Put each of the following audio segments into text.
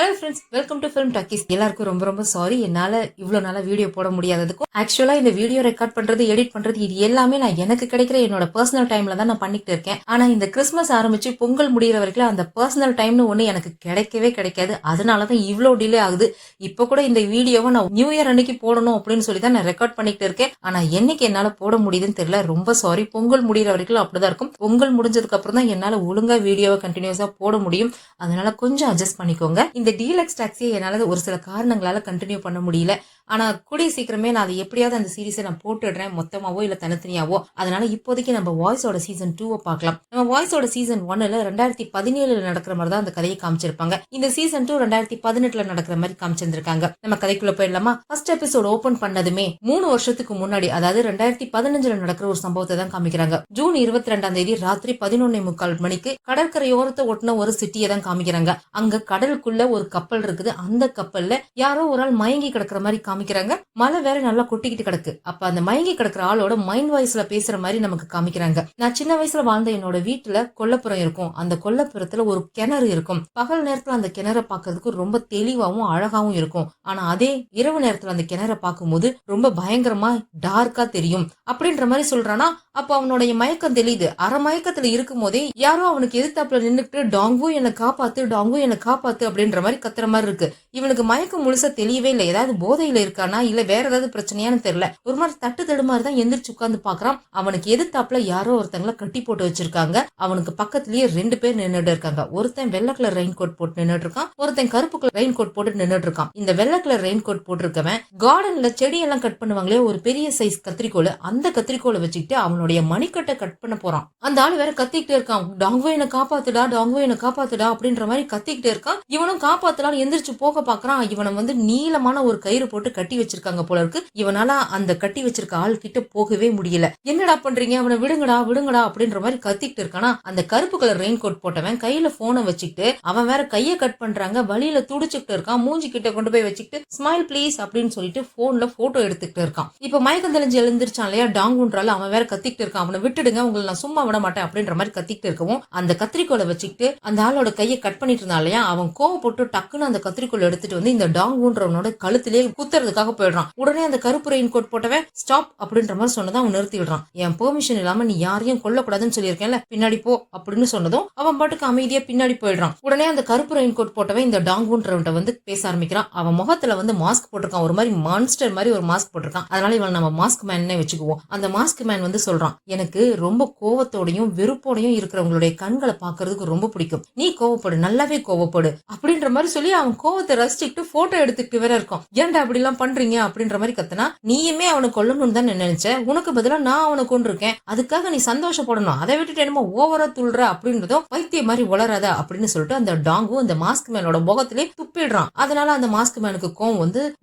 Hi friends, welcome to film talkies. எல்லாருக்கும் ரொம்ப ரொம்ப சாரி, என்னால இவ்வளவு நாளா வீடியோ போட முடியாததுக்கும். ஆக்சுவலா இந்த வீடியோ ரெக்கார்ட் பண்றது, எடிட் பண்றது, இது எல்லாமே நான் எனக்கு கிடைக்கிற என்னோட பர்சனல் டைம்ல தான் நான் பண்ணிட்டு இருக்கேன். ஆனா இந்த கிறிஸ்மஸ் ஆரம்பிச்சு பொங்கல் முடிகிற வரைக்கும் அந்த பர்சனல் டைம்னு ஒண்ணு எனக்கு கிடைக்கவே கிடைக்காது. அதனாலதான் இவ்வளவு டிலே ஆகுது. இப்ப கூட இந்த வீடியோவை நான் நியூ இயர் அன்னைக்கு போடணும் அப்படின்னு சொல்லி தான் நான் ரெக்கார்ட் பண்ணிட்டு இருக்கேன். ஆனா என்னைக்கு என்னால போட முடியுதுன்னு தெரியல. ரொம்ப சாரி. பொங்கல் முடிகிற வரைக்கும் அப்படிதான் இருக்கும். பொங்கல் முடிஞ்சதுக்கு அப்புறம் தான் என்னால ஒழுங்கா வீடியோவை கண்டினியூஸா போட முடியும். அதனால கொஞ்சம் அட்ஜஸ்ட் பண்ணிக்கோங்க. இந்த டீலக்ஸ் டாக்ஸியை என்னால ஒரு சில காரணங்களால கண்டினியூ பண்ண முடியல. ஆனா கூடிய சீக்கிரமே நான் அதை எப்படியாவது அந்த சீரீஸை நான் போட்டுடுறேன், மொத்தமாவோ இல்ல தனித்தனியாவோ. அதனால இப்போதைக்கு நம்ம வாய்ஸோட சீசன் 2 பார்க்கலாம். நம்ம வாய்ஸோட சீசன் 1ல 2017 நடக்கிற மாதிரி தான் அந்த கதையை காமிச்சிருப்பாங்க. இந்த சீசன் 2 2018 நடக்கிற மாதிரி காமிச்சிருந்திருக்காங்க. நம்ம கதைக்குள்ள போயிடலாமா? ஃபர்ஸ்ட் எபிசோட் ஓபன் பண்ணதுமே 3 வருஷத்துக்கு முன்னாடி, அதாவது 2015 நடக்கிற ஒரு சம்பவத்தை தான் காமிக்கிறாங்க. ஜூன் 22 ராத்திரி 11:45 மணிக்கு கடற்கரையோரத்தை ஒட்டின ஒரு சிட்டியை தான் காமிக்கிறாங்க. அங்க கடலுக்குள்ள ஒரு கப்பல் இருக்குது. அந்த கப்பல்ல யாரோ ஒரு ஆள் மயங்கி கிடக்குற மாதிரி காமிக்கிறாங்க. மழை வேற நல்லா கொட்டிக்கிட்டு கிடக்கு. அப்ப அந்த மயங்கி கிடக்குற ஆளோட மைண்ட் வாய்ஸ்ல பேசுற மாதிரி நமக்கு காமிக்கிறாங்க. நான் சின்ன வயசுல வாழ்ந்த என்னோட வீட்டுல கொல்லப்புறம் இருக்கும். அந்த கொல்லப்புறத்துல ஒரு கிணறு இருக்கும். பகல் நேரத்துல அந்த கிணறை பாக்குறதுக்கு ரொம்ப தெளிவாவும் அழகாவும் இருக்கும். ஆனா அதே இரவு நேரத்துல அந்த கிணறை பார்க்கும்போது ரொம்ப பயங்கரமா டார்க்கா தெரியும் அப்படின்ற மாதிரி சொல்றானா. அப்ப அவனுடைய மயக்கம் தெளியுது. அரை மயக்கத்துல இருக்கும் போதே யாரோ அவனுக்கு எதிர்த்தாப்புல நின்னுட்டு டாங்கு என்னை காப்பாத்து, டாங்கு என்னை காப்பாத்து அப்படின்ற மாதிரி கத்துற மாதிரி இருக்கு. இவனுக்கு மயக்கம் முழுசா தெளியவே இல்லை. ஏதாவது போதையில இருக்கானா இல்ல வேற ஏதாவது பிரச்சனையான்னு தெரியல. ஒரு மாதிரி தட்டு தடு மாதிரி தான் எந்திரிச்சு உட்கார்ந்து பாக்குறான். அவனுக்கு எதிர்த்தாப்புல யாரோ ஒருத்தங்களை கட்டி போட்டு வச்சிருக்காங்க. அவனுக்கு பக்கத்துலயே 2 பேர் நின்னுட்டு இருக்காங்க. ஒருத்தன் வெள்ளை கலர் ரெயின் கோட் போட்டு நின்னுட்டு இருக்கான். ஒருத்தன் கருப்பு கலர் ரெயின் கோட் போட்டு நின்னுட்டு இருக்கான். இந்த வெள்ளை கலர் ரெயின் கோட் போட்டிருக்கவன் கார்டன்ல செடியெல்லாம் கட் பண்ணுவாங்களே, ஒரு பெரிய சைஸ் கத்திரிக்கோள், அந்த கத்திரிக்கோளை வச்சுக்கிட்டு அவனுடைய மணிக்கட்டை கட் பண்ண போறான். அந்த ஆளு வேற கத்திக்கிட்டே இருக்கான். டாங்கு என்ன காப்பாத்துடா, டாங்கு என்ன காப்பாத்துடா அப்படின்ற மாதிரி கத்திக்கிட்டே இருக்கான். இவனும் காப்பாத்தலான்னு எந்திரிச்சு போக பாக்குறான். இவனை நீளமான ஒரு கயிறு போட்டு கட்டி வச்சிருக்காங்க போல இருக்கு. இவனால அந்த கட்டி வச்சிருக்க ஆள் கிட்ட போகவே முடியல. என்னடா பண்றீங்க, அவனை விடுங்கடா விடுங்கடா அப்படின்ற மாதிரி கத்திக்கிட்டு இருக்கானா. அந்த கருப்பு கலர் ரெயின் கோட் போட்டவன் கையில போனை வச்சுக்கிட்டு அவன் வேற கைய கட் பண்றாங்க, வழியில துடிச்சுக்கிட்டு இருக்கான். மூஞ்சி கிட்ட கொண்டு போய் வச்சுக்கிட்டு ஸ்மைல் பிளீஸ் அப்படின்னு சொல்லிட்டு போன்ல போட்டோ எடுத்துக்கிட்டு இருக்கான். இப்ப மயக்கம் தெளிஞ்சு எழுந்திருச்சான் இல்லையா டாங்குன்றால, அவன் வேற கத்திக்கிட்டு இருக்கான். அவனை விட்டுடுங்க, உங்களை நான் சும்மா விட மாட்டேன் அப்படின்ற மாதிரி கத்திக்கிட்டு இருக்கவும் அந்த கத்திரிக்கோளை வச்சுக்கிட்டு அந்த ஆளோட கையை கட் பண்ணிட்டு இருந்தான் இல்லையா, அவன் கோவப்பட்டு டக்குன்னு அந்த கத்திரிக்கோளை எடுத்துட்டு வந்து இந்த டாங்குன்றவனோட கழுத்திலே குத்துறதுக்காக போயிடுறான். உடனே அந்த கருப்பு ரெயின் கோட் போட்டவன் ஸ்டாப் அப்படின்ற மாதிரி சொன்னதான் அவன் நிறுத்தி விடுறான். என் பெர்மிஷன் இல்லாம நீ யாரையும் கொல்லக்கூடாதுன்னு சொல்லியிருக்கேன்ல, பின்னாடி போ அப்படின்னு சொன்னதும் அவன் பாட்டுக்கு அமைதியா பின்னாடி போயிடுறான். உடனே அந்த கருப்பு ரெயின் கோட் போட்டவன் இந்த டாங்குன்றவன்ட்ட பேச ஆரம்பிக்கிறான். அவன் முகத்துல மாஸ்க் போட்டிருக்கான், ஒரு மாதிரி மான்ஸ்டர் மாதிரி ஒரு மாஸ்க் போட்டிருக்கான். அதனால இவன் நம்ம மாஸ்க் மேனே வச்சுக்குவோம். அந்த மாஸ்க் மேன் சொல்றான், எனக்கு ரொம்ப கோவத்தோடையும் வெறுப்போடையும் இருக்கிறவங்களுடைய கண்களை பாக்குறதுக்கு ரொம்ப பிடிக்கும். நீ கோவப்படு, நல்லாவே கோவப்படு அப்படின்ற மாதிரி சொல்லி அவன் கோவத்தை ரசிச்சுட்டு போட்டோ எடுத்துக்கிட்டு வேற இருக்கும். ஏன்டா அப்படி எல்லாம் பண்றீங்க அப்படின்ற மாதிரி கத்தனா, நீயுமே அவனை கொல்லணும்னு தான் நினைச்ச, உனக்கு பதிலா நான் அவனை கொண்டிருக்கேன், அதுக்காக நீ சந்தோஷப்படணும், அதை விட்டுட்டு என்னமோ ஓவரா துள்ளுற அப்படின்றதும் பைத்திய மாதிரி வளராத அப்படின்னு சொல்லிட்டு அந்த டாங்கு அந்த மாஸ்க் மேனோட முகத்திலே துப்பிடுறான். அதனால அந்த மாஸ்க் மேனுக்கு கோவம்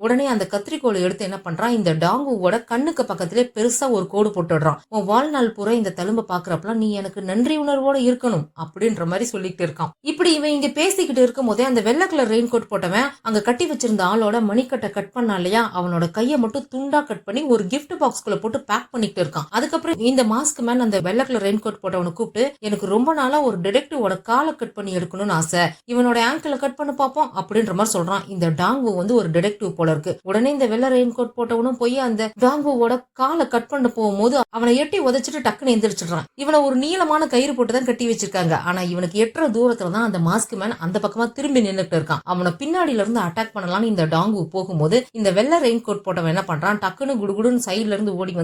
உடனே அந்த கத்திரிக்கோளை எடுத்து என்ன பண்றான், இந்த டாங்குவோட கண்ணுக்கு பக்கத்திலே பெருசா ஒரு கோடு போட்டுடுறான். உன் வாழ்நாள் பூரா இந்த தழும்ப பாக்குறப்பெல்லாம் நீ எனக்கு நன்றி உணர்வோட இருக்கணும் அப்படின்ற மாதிரி சொல்லிட்டு இருக்கான். இப்படி இவன் இங்க பேசிக்கிட்டு இருக்கும் போதே அந்த வெள்ளை கலர் ரெயின் கோட் போட்டவன் அங்க கட்டி வச்சிருந்த ஆளோட மணிக்கட்டை கட் பண்ணா இல்லையா, அவனோட கையை மட்டும் துண்டா கட் பண்ணி ஒரு கிஃப்ட் பாக்ஸ்குள்ள போட்டு பேக் பண்ணிட்டு இருக்கான். அதுக்கப்புறம் இந்த மாஸ்க் மேன் அந்த வெள்ளை கலர் ரெயின் கோட் போட்டவனை கூப்பிட்டு, எனக்கு ரொம்ப நாளா ஒரு டிடெக்டிவோட காலை கட் பண்ணி எடுக்கணும்னு ஆசை, இவனோட ஆங்கிள கட் பண்ண பாப்போம் அப்படின்ற மாதிரி சொல்றான். இந்த டாங்கு ஒரு டிடெக்டிவ் போல இருக்கு. உடனே இந்த வெள்ளை ரெயின் கோட் போட்டவனும் போய் அந்த டாங்குவோட காலை கட் பண்ண போகும்போது அவனை எட்டி உதச்சிட்டு டக்குன்னு எந்திரிச்சிடுறான். இவனை ஒரு நீளமான கயிறு போட்டு தான் கட்டி வச்சிருக்காங்க. ஆனா இவனுக்கு எட்டுற தூரத்துல தான் அந்த மாஸ்க் மேன் அந்த பக்கமா திரும்பி நின்றுட்டு இருக்கான். அவனை பின்னாடில இருந்து அட்டாக் பண்ணலாம்னு இந்த டாங்கு போகும்போது இந்த வெள்ளை ரெயின் கோட் போட்டவன் என்ன பண்றான், டக்குன்னு குடுகுடுன்னு சைட்ல இருந்து ஓடி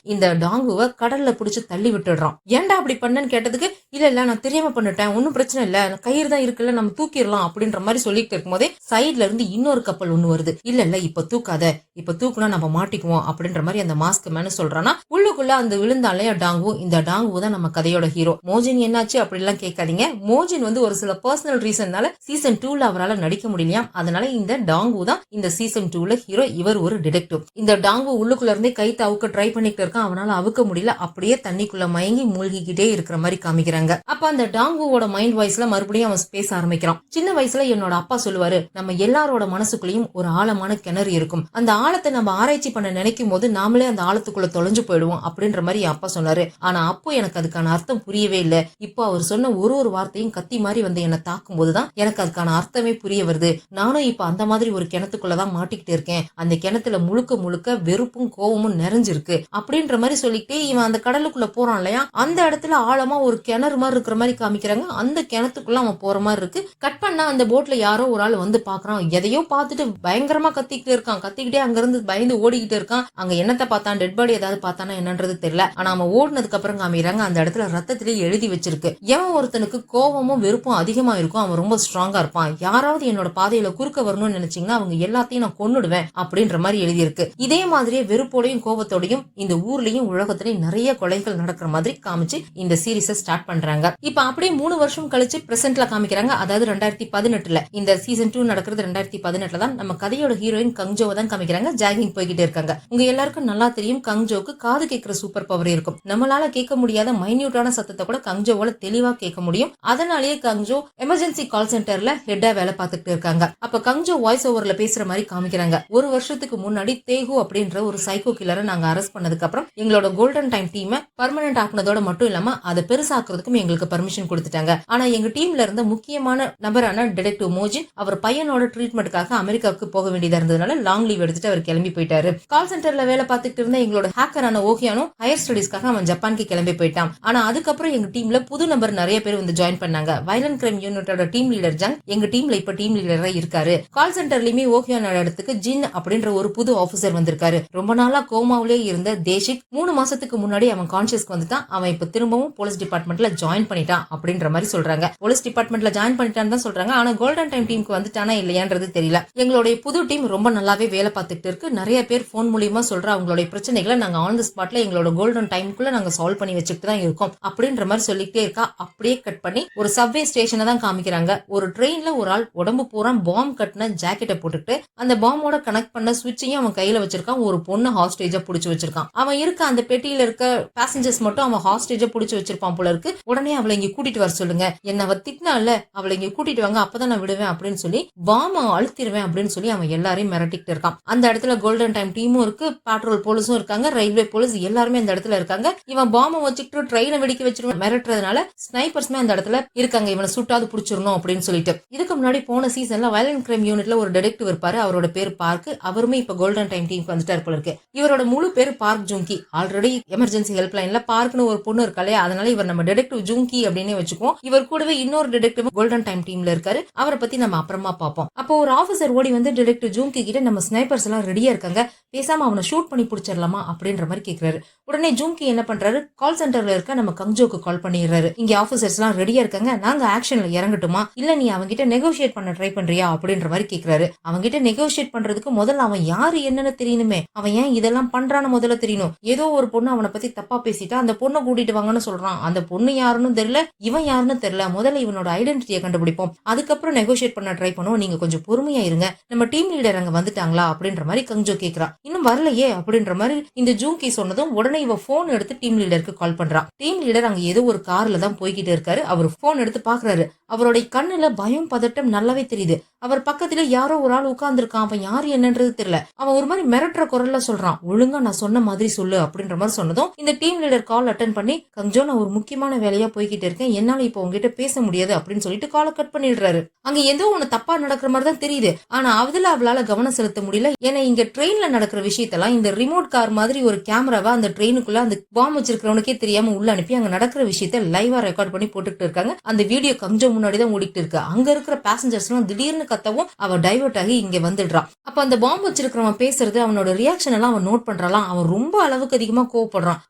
இந்த டாங்குவை கடல்ல பிடிச்சு தள்ளி விட்டுடுறான். ஏன்டா அப்படி பண்ணன்னு கேட்டதுக்கு, இல்ல நான் தெரியாம பண்ணிட்டேன், ஒன்னும் பிரச்சனை இல்ல, கயிறு தான் இருக்குல்ல, நம்ம தூக்கிடலாம் அப்படின்ற மாதிரி சொல்லிட்டு இருக்கும் போதே சைட்ல இருந்து இன்னொரு கப்பல் ஒண்ணு வருது. இல்ல இப்ப தூக்காத, இப்ப தூக்குனா நம்ம மாட்டிக்குவோம் அப்படின்ற மாதிரி அந்த மாஸ்க் மேன் சொல்றானா. உள்ளுக்குள்ள அந்த விழுந்தாலையா டாங்கு, இந்த டாங்கு தான் நம்ம கதையோட ஹீரோ. மோஜின் என்னாச்சு அப்படி எல்லாம் கேட்காதீங்க. மோஜின் ஒரு சில பர்சனல் ரீசன்னால சீசன் 2ல அவரால் நடிக்க முடியலையாம். அதனால இந்த டாங்கு தான் இந்த சீசன் 2ல ஹீரோ. இவர் ஒரு டிடெக்டிவ். இந்த டாங்கு உள்ளுக்குள்ள இருந்தே கைத்தை அவுக்க ட்ரை பண்ணிட்டு இருக்கான். அவனால அவுக்க முடியல. அப்படியே தண்ணிக்குள்ள மயங்கி மூழ்கிக்கிட்டே இருக்கிற மாதிரி காமிக்கிறாங்க. அப்ப அந்த டாங்குவோட மைண்ட் வாய்ஸ்ல மறுபடியும் அவன் பேச ஆரம்பிக்கிறான். சின்ன வயசுல என்னோட அப்பா சொல்லுவாரு, நம்ம எல்லாரோட மனசுக்குள்ளயும் ஒரு ஆழமான கிணறு இருக்கும். அந்த ஆழத்தை நம்ம ஆராய்ச்சி பண்ண நினைக்கும் போது நாமளே அந்த ஆழத்துக்குள்ள தொலைஞ்சு போயிடுவோம் அப்படின்ற மாதிரி என் அப்பா சொன்னாரு. ஆனா அப்போ எனக்கு அதுக்கான அர்த்தம் புரியவே இல்லை. இப்போ அவர் சொன்ன ஒரு வார்த்தையும் கத்தி மாதிரி வந்து என்ன தாக்கும் போதுதான் எனக்கு அதுக்கான அர்த்தமே புரிய வருது. நானும் இப்ப அந்த மாதிரி ஒரு கிணத்துக்குள்ளதான் மாட்டிக்கிட்டு இருக்கேன். அந்த கிணத்துல முழுக்க முழுக்க வெறுப்பும் கோவமும் நிறைஞ்சிருக்கு அப்படின்ற மாதிரி சொல்லிட்டு இவன் அந்த கடலுக்குள்ள போறான் இல்லையா, அந்த இடத்துல ஆழமா ஒரு கிணறு மாதிரி இருக்கிற மாதிரி காமிக்கிறாங்க. அந்த கிணத்துக்குள்ள அவன் போற மாதிரி இருக்கு. கட் பண்ணா அந்த போட்ல யாரோ ஒரு ஆள் வந்து பாக்குறான். எதையோ பார்த்துட்டு பயங்கரமா கத்திக்கிட்டு இருக்கான். கத்திக்கிட்டே அங்க இருந்து பயந்து ஓடிக்கிட்டு இருக்கான். அங்க என்னத்தை பார்த்தான், டெட் பாடி ஏதாவது பார்த்தானா என்னன்றது தெரியல. ஆனா அவன் ஓடினதுக்கு அப்புறம் காமிக்கிறாங்க அந்த இடத்துல ரத்தத்திலே எழுதி வச்சிருக்கு. எவன் ஒருத்தனுக்கு கோவமும் வெறுப்பும் அதிகமா இருக்கும் அவன் ரொம்ப ஸ்ட்ராங்கா இருப்பான். யாராவது என்னோட பாதையில குறுக்க வரணும்னு நினைச்சீங்கன்னா அவங்க எல்லாத்தையும் நான் கொன்னுடுவேன் அப்படின்ற மாதிரி எழுதியிருக்கு. இதே மாதிரியே வெறுப்போடையும் கோவத்தோடையும் இந்த ஊர்லயும் உலகத்திலயும் நிறைய கொலைகள் நடக்கிற மாதிரி காமிச்சு இந்த சீரீஸ ஸ்டார்ட் பண்றாங்க. இப்ப அப்படியே 3 வருஷம் கழிச்சு பிரசன்ட்ல காமிக்கிறாங்க. அதாவது 2018 இந்த சீசன் 2 நடக்கிறது 2018 தான். நம்ம கதையோட ஹீரோயின் கங்ஜோவை தான் காமிக்கிறாங்க. ஜாகிங் போய்கிட்டே இருக்காங்க. உங்க எல்லாருக்கும் நல்லா தெரியும் கங்ஜோக்கு காது கேட்கிற சூப்பர் பவர் இருக்கும். நம்மளால கேட்க முடியாத மைன்யூட்டான சத்தத்தை கூட கங்ஜோவால தெளிவா கேட்க முடியும். அதனாலேயே கங்ஜோ எமர்ஜென்சி கால் சென்டர்ல ஹெட்டா வேலை பார்த்துட்டு இருக்காங்க. அப்ப கங்ஜோ வாய்ஸ் ஓவர்ல பேசுற மாதிரி காமிக்கிறாங்க. ஒரு வருஷத்துக்கு முன்னாடி தேகு அப்படின்ற ஒரு சைக்கோ கில்லரை நாங்க அரெஸ்ட் பண்ணதுக்கு அப்புறம் எங்களோட கோல்டன் டைம் டீமை பர்மனன்ட் ஆக்குனதோட மட்டும் இல்லாம அதை பெருசாக்குறதுக்கும் எங்களுக்கு பர்மிஷன் கொடுத்துட்டாங்க. ஆனா எங்க டீம்ல இருந்த முக்கியமான நபரான டிடெக்டிவ் மோஜின் அவர் பையனோட ட்ரீட்மெண்ட்டுக்காக அமெரிக்காவுக்கு போக வேண்டியதா இருந்ததுனால லாங் லீவ் எடுத்துட்டு அவர் கிளம்பி போயிட்டாரு. கால் சென்டர்ல வேலை பார்த்துட்டு இருந்த எங்களோட ஹேக்கரான ஓகியானோ ஹையர் ஸ்டடிஸ்க்காக அவன் ஜப்பானுக்கு கிளம்பி போயிட்டான். ஆனா அதுக்கப்புறம் எங்க டீம்ல புது நபர் நிறைய பேர் வந்து ஜாயின் பண்ணாங்க. வயலன்ட் கிரைம் யூனிட்டோட டீம் லீடர் ஜங் எங்க டீம்ல இப்ப டீம் லீடரா இருக்காரு. கால் சென்டர்லயுமே ஓகியானோட இடத்துக்கு ஜின் அப்படின்ற ஒரு புது ஆபீசர் வந்திருக்காரு. ரொம்ப நாளா கோமாவிலே இருந்த தேசிக் 3 மாசத்துக்கு முன்னாடி அவன் கான்சியஸ்க்கு வந்துட்டான். அவன் இப்ப திரும்பவும் போலீஸ் டிபார்ட்மெண்ட்ல ஜாயின் பண்ணிட்டான் அப்படின்ற மாதிரி சொல்றாங்க. போலீஸ் டிபார்ட்மெண்ட்ல ஜாயின் பண்ணிட்டான்னு தான் சொல்றாங்க. ஆனா கோல்டன் டைம் டீமுக்கு வந்துட்டானா இல்லையான்றது தெரியல. எங்களுடைய புது டீம் ரொம்ப நல்லாவே வேலை பார்த்துட்டு இருக்கு. நிறைய பேர் போன் மூலியமா சொல்ற அவங்களுடைய பிரச்சனைகளை நாங்க ஆன் தி ஸ்பாட்ல எங்களோட கோல்டன் டைமுக்குள்ள நாங்க சால்வ் பண்ணி வச்சுட்டு தான் இருக்கோம் அப்படின்ற மாதிரி சொல்லிட்டே இருக்கா. அப்படியே கட் பண்ணி ஒரு சப்வே ஸ்டேஷனை தான் காமிக்கிறாங்க. ஒரு ட்ரெயின்ல ஒரு ஆள் உடம்பு பூரா பாம் கட்டின ஜாக்கெட்டை போட்டுட்டு அந்த பாம்போட கனெக்ட் பண்ண சுவிட்சையும் அவன் கையில வச்சிருக்கான். ஒரு பொண்ணு ஹாஸ்டேஜா புடிச்சு வச்சிருக்கான். அவன் இருக்க அந்த பெட்டியில இருக்க பேசஞ்சர்ஸ் மட்டும் அவன் ஹாஸ்டேஜா புடிச்சு வச்சிருப்பான் போல இருக்கு. உடனே அவளை இங்க கூட்டிட்டு வர சொல்லுங்க, என்ன அவ திட்டினால அவளை இங்க கூட்டிட்டு வாங்க, அப்பதான் நான் விடுவேன் அப்படின்னு சொல்லி பாம அழுத்திடுவேன் அப்படின்னு சொல்லி அவன் எல்லாரையும் மிரட்டிட்டு இருக்கான். அந்த இடத்துல கோல்டன் டைம் டீமும் இருக்கு, பேட்ரோல் போலீஸும் இருக்காங்க, ரயில்வே போலீஸ் எல்லாருமே அந்த இடத்துல இருக்காங்க. இவன் பாம்பை வச்சுக்கிட்டு ட்ரெயினை வெடிக்க வச்சிருவான் மிரட்டுறதுனால ஸ்னைப்பர்ஸ்மே அந்த இடத்துல இருக்காங்க. இவனை சுட்டாது புடிச்சிடணும் அப்படின்னு சொல்லிட்டு. இதுக்கு முன்னாடி போன சீசன்ல வயலன்ட் கிரைம் யூனிட்ல ஒரு டிடெக்டிவ் இருப்பாரு. அவரோட பேர் பார்க். அவருமே இப்ப கோல்டன் டைம் டீமுக்கு வந்துட்டாரு போல இருக்கு. இவரோட முழு பேர் பார்க் ஜூங்கி. ஆல்ரெடி எமர்ஜென்சி ஹெல்ப் லைன்ல பார்க்னு ஒரு பொண்ணு இருக்காளே, அதனால இவர் நம்ம டிடெக்டிவ் ஜூங்கி அப்படின்னு வச்சுக்குவோம். இவர் கூடவே இன்னொரு டிடெக்டிவ் கோல்டன் டைம் டீம்ல இருக்காரு. அவரை பத்தி நம்ம அப்புறமா பார்ப்போம். அப்போ ஒரு ஆபீசர் ஓடி வந்து டிடெக்டிவ் ஜூங்கி கிட்ட நம்ம ஸ்னைப்பர்ஸ் எல்லாம் ரெடியா இருக்காங்க, பேசாம அவனை ஷூட் பண்ணி பிடிச்சிடலாமா அப்படின்ற மாதிரி கேக்குறாரு. உடனே ஜூங்கி என்ன பண்றாரு, கால் சென்டர்ல இருக்க நம்ம கங்ஜோக்கு கால் பண்ணிடுறாரு. இங்க ஆபீசர்ஸ் எல்லாம் ரெடியா இருக்காங்க, நாங்க ஆக்ஷன்ல இறங்கட்டுமா இல்ல நீ அவங்கிட்ட நெகோசியேட் பண்ண ட்ரை பண்றியா அப்படின்ற மாதிரி கேக்குறாரு. அவங்கிட்ட நெகோசியேட் பண்றதுக்கு முதல்ல அவன் யாரு என்னன்னு தெரியணுமே, அவன் ஏன் இதெல்லாம் பண்றான்னு முதல்ல தெரியணும். ஏதோ ஒரு பொண்ணு அவனை பத்தி தப்பா பேசிட்டா அந்த பொண்ணை கூட்டிட்டு வாங்கன்னு சொல்றான். அந்த பொண்ணு யாருன்னு தெரியல, இவன் யாருன்னு தெரியல. முதல்ல இவனோட ஐடென்டிட்டியை கண்டுபிடிப்போம், அதுக்கப்புறம் நெகோசியேட் பண்ண ட்ரை பண்ணுவோம். நீங்க கொஞ்சம் பொறுமையா இருங்க, நம்ம டீம் லீடர் அங்க வந்துட்டாங்களா அப்படின்ற மாதிரி கங்ஜோ கேக்குறா. இன்னும் வரலையே அப்படின்ற மாதிரி இந்த ஜூங்கி சொன்னதும் உடனே இவ போன் எடுத்து டீம் லீடருக்கு கால் பண்றா. டீம் லீடர் அங்க ஏதோ ஒரு கார்ல தான் போய்கிட்டு இருக்காரு. அவர் போன் எடுத்து பாக்குறாரு. அவருடைய கண்ணுல பயம் பதட்டம் நல்லாவே தெரியுது. அவர் பக்கத்துல யாரோ ஒரு ஆள் உட்கார்ந்துருக்கான். அவன் யாரு என்னன்றது தெரியல. அவன் ஒரு மாதிரி மிரட்டுற குரல்ல சொல்றான், ஒழுங்கா நான் சொன்ன மாதிரி சொல்லு அப்படின்ற மாதிரி சொன்னதும் இந்த டீம் லீடர் கால் அட்டன் பண்ணி, கங்ஜோ நான் ஒரு முக்கியமான வேலையா போய்கிட்டு இருக்கேன், என்னால இப்ப உங்ககிட்ட பேச முடியாது அப்படின்னு சொல்லிட்டு காலை கட் பண்ணிடுறாரு. அங்க ஏதோ ஒண்ணு தப்பா நடக்கிற மாதிரி தான் தெரியுது. ஆனா அதுல அவளால கவனம் செலுத்த முடியல. ஏன்னா இங்க ட்ரெயின்ல நடக்கிற விஷயத்தெல்லாம் இந்த ரிமோட் கார் மாதிரி ஒரு கேமராவா அந்த ட்ரெயினுக்குள்ள அந்த பாம் வச்சிருக்கிறவனுக்கே தெரியாம உள்ள அனுப்பி அங்க நடக்கிற விஷயத்த லைவா ரெக்கார்ட் பண்ணி போட்டுட்டு இருக்காங்க. அந்த வீடியோ கங்ஜோ முன்னாடி தான் ஓடிட்டு இருக்கு. அங்க இருக்கிற பேசஞ்சர்ஸ் எல்லாம் திடீர்னு கத்தவும் அவ டைவர்ட் ஆகி இங்க வந்துடுறான். அப்ப அந்த பாம்பு வச்சிருக்கிறவன் பேசுறது அவனோட ரியாக்ஷன் எல்லாம் அவன் நோட் பண்றான். அவன் ரொம்ப அளவுக்கு அதிகமா கோவப்படுறான்.